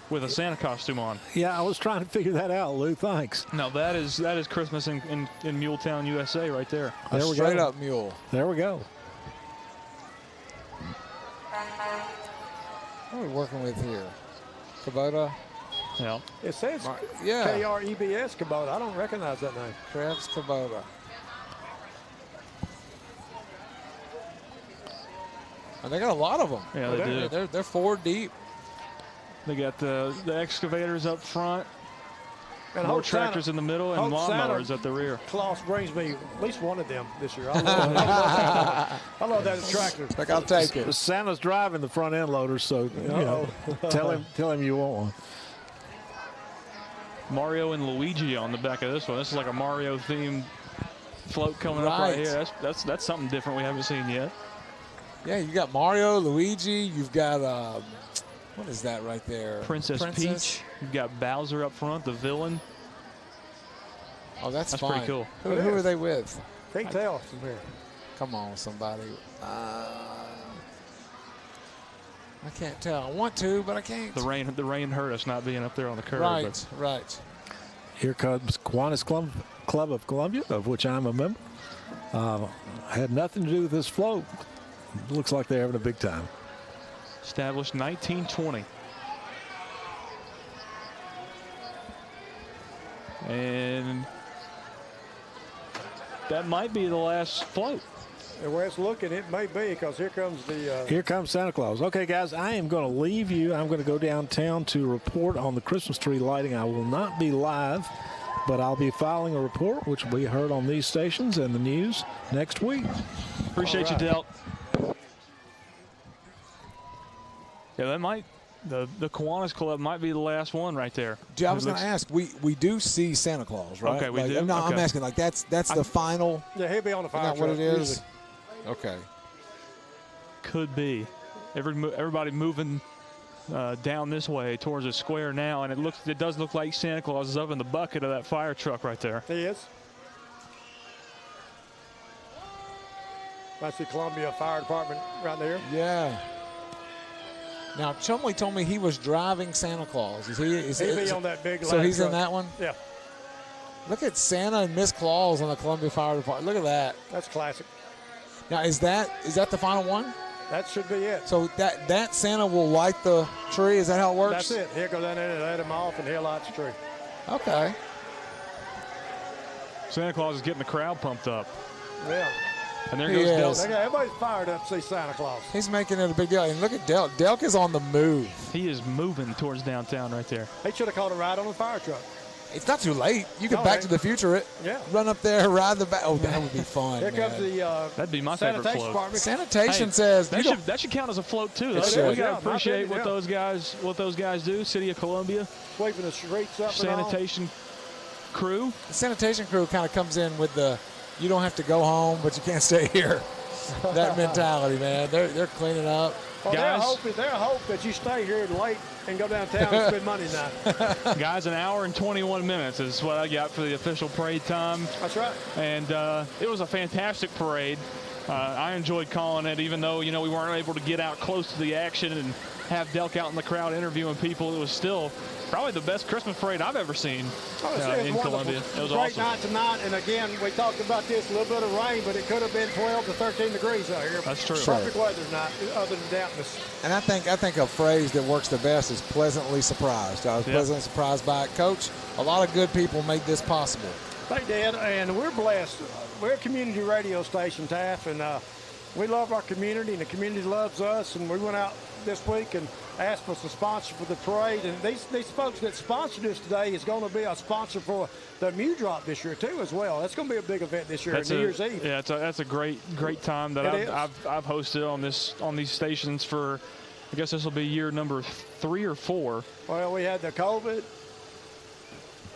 with a Santa costume on. Yeah, I was trying to figure that out, Lou. Thanks. No, that is Christmas in Muletown, USA, right there. A There we straight go. up mule. There we go. What are we working with here? Kubota? Yeah. It says Yeah. KREBS Kubota. I don't recognize that name. Krebs Kubota. And they got a lot of them. Yeah, they do. They're 4 deep. They got the excavators up front, And more Hope Santa- tractors in the middle, and Hope Santa lawnmowers at the rear. Claus brings me at least one of them this year. I love that. I love that tractor. Like, I'll take it. Santa's driving the front end loader, so tell him you want one. Mario and Luigi on the back of this one. This is like a Mario themed float coming up right Right. here. That's something different we haven't seen yet. Yeah, you got Mario, Luigi. You've got, what is that right there? Princess Peach. You've got Bowser up front, the villain. Oh, that's That's fine. pretty cool. Who are they with? Can't tell from here. Come on, somebody. I can't tell. I want to, but I can't. The rain hurt us not being up there on the curb. Right, right. Here comes Kiwanis Club of Columbia, of which I'm a member. Had nothing to do with this float. Looks like they're having a big time. Established 1920. And that might be the last float. The way it's looking, it may be, because here comes the. Here comes Santa Claus. Okay, guys, I am going to leave you. I'm going to go downtown to report on the Christmas tree lighting. I will not be live, but I'll be filing a report, which will be heard on these stations and the news next week. Appreciate you, Del. Yeah, that might, the Kiwanis Club might be the last one right there. Dude, I was going to ask, we do see Santa Claus, right? Okay, we Like, do? No, I'm Okay. asking, like, that's the final. Yeah, he'll be on the fire Isn't that what truck, it is? usually. Okay. Could be. Everybody moving down this way towards the square now, and it does look like Santa Claus is up in the bucket of that fire truck right there. He is. That's the Columbia Fire Department right there. Yeah. Now, Chumley told me he was driving Santa Claus. Is he? He'll be on that big So ladder he's in truck. that one? Yeah, Look at Santa and Miss Claus on the Columbia Fire Department. Look at that. that's classic. Now, is that the final one? That should be it. So that Santa will light the tree? Is that how it works? That's it. He'll go down there and let him off, and he'll light the tree. Okay. Santa Claus is getting the crowd pumped up. Yeah. And there He goes is. Delk. Everybody's fired up to see Santa Claus. He's making it a big deal. And look at Delk. Delk is on the move. He is moving towards downtown right there. He should have called a ride on the fire truck. It's not too late. You can No, Back it to the Future it. Yeah. Run up there, ride the back. Oh, that would be fun. Here man. comes the That'd be my favorite sanitation float. department. Sanitation Hey, says that should count as a float too. It We should. gotta Yeah, appreciate my opinion, what those guys do. City of Columbia Sweeping the streets up and all. sanitation crew. the sanitation crew kind of comes in with the you don't have to go home, but you can't stay here. That mentality, man. They're cleaning up. Well, Guys. their hope that you stay here late and go downtown and spend money tonight. Guys, an hour and 21 minutes is what I got for the official parade time. That's right. And it was a fantastic parade. I enjoyed calling it, even though, we weren't able to get out close to the action and have Delk out in the crowd interviewing people. It was still probably the best Christmas parade I've ever seen It's in wonderful. Columbia. It was Great awesome. night tonight, and again, we talked about this, a little bit of rain, but it could have been 12 to 13 degrees out here. That's true. Perfect weather tonight, other than dampness. And I think a phrase that works the best is pleasantly surprised. I was pleasantly surprised by it. Coach, a lot of good people made this possible. They did, and we're blessed. We're a community radio station, Taft, and we love our community, and the community loves us. And we went out this week and asked for some sponsors for the parade. And these folks that sponsored us today is going to be a sponsor for the Mew Drop this year, too, as well. That's going to be a big event this year, New Year's Eve. Yeah, that's a great time that I've hosted on these stations for, I guess this will be year number 3 or 4. Well, we had the COVID.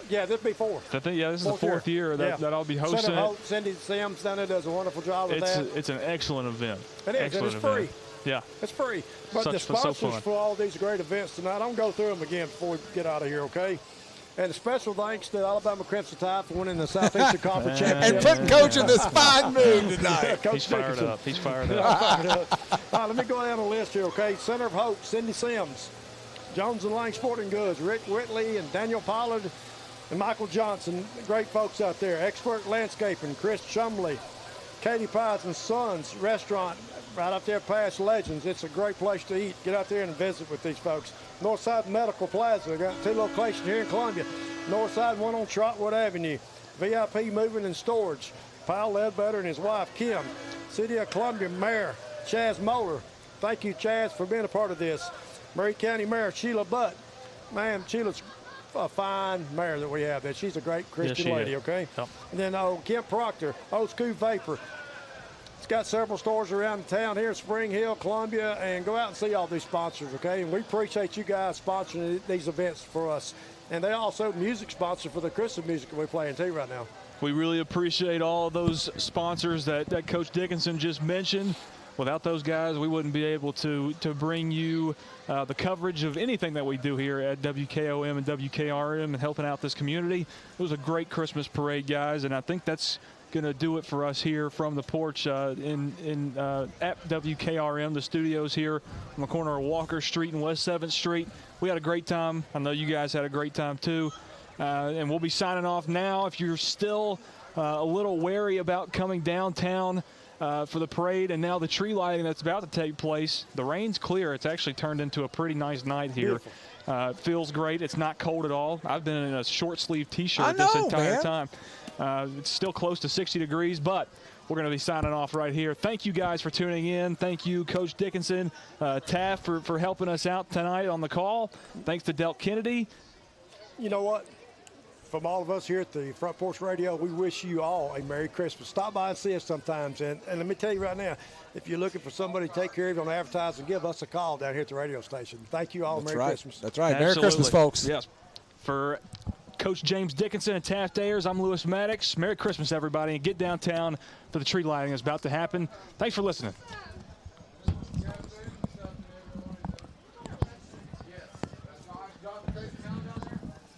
Yeah, this will be 4. I think, this is the 4th year that I'll be hosting Senator it. Hope, Cindy Sims down there does a wonderful job with that. It's an excellent event. It is, and Excellent it's event. free. Yeah. It's free. But So the fun. sponsors for all these great events tonight, I'm going to go through them again before we get out of here, okay? And a special thanks to Alabama Crimson Tide for winning the Southeastern Conference Championship. And putting Coach in this fine mood tonight. Coach He's fired Dickinson. up. He's fired up. All right, let me go down the list here, okay? Center of Hope, Cindy Sims, Jones and Lang Sporting Goods, Rick Whitley and Daniel Pollard and Michael Johnson, great folks out there. Expert Landscaping, Chris Chumley, Katie Pies and Sons Restaurant, right up there past Legends. It's a great place to eat. Get out there and visit with these folks. Northside Medical Plaza, we got 2 locations here in Columbia. Northside, one on Trotwood Avenue. VIP Moving and Storage. Powell Ledbetter and his wife, Kim. City of Columbia Mayor, Chaz Moeller. Thank you, Chaz, for being a part of this. Murray County Mayor, Sheila Butt. Man, Sheila's a fine mayor that we have there. She's a great Christian lady, okay? Yep. And then Kent Proctor, Old School Vapor. It's got several stores around town here in Spring Hill, Columbia, and go out and see all these sponsors, okay? And we appreciate you guys sponsoring these events for us. And they also music sponsor for the Christmas music we're playing too right now. We really appreciate all those sponsors that Coach Dickinson just mentioned. Without those guys, we wouldn't be able to bring you the coverage of anything that we do here at WKOM and WKRM and helping out this community. It was a great Christmas parade, guys, and I think that's going to do it for us here from the porch at WKRM, the studios here on the corner of Walker Street and West 7th Street. We had a great time. I know you guys had a great time too. And we'll be signing off now. If you're still a little wary about coming downtown for the parade and now the tree lighting that's about to take place, the rain's clear. It's actually turned into a pretty nice night here. It feels great. It's not cold at all. I've been in a short sleeve t-shirt this entire time. It's still close to 60 degrees, but we're going to be signing off right here. Thank you guys for tuning in. Thank you, Coach Dickinson, Taft, for helping us out tonight on the call. Thanks to Delk Kennedy. You know what? From all of us here at the Front Porch Radio, we wish you all a Merry Christmas. Stop by and see us sometimes. And let me tell you right now, if you're looking for somebody to take care of you on advertising, give us a call down here at the radio station. Thank you all. Merry Christmas. That's right. Absolutely. Merry Christmas, folks. Yes. For Coach James Dickinson and Taft Ayers, I'm Lewis Maddox. Merry Christmas, everybody, and get downtown for the tree lighting that's about to happen. Thanks for listening.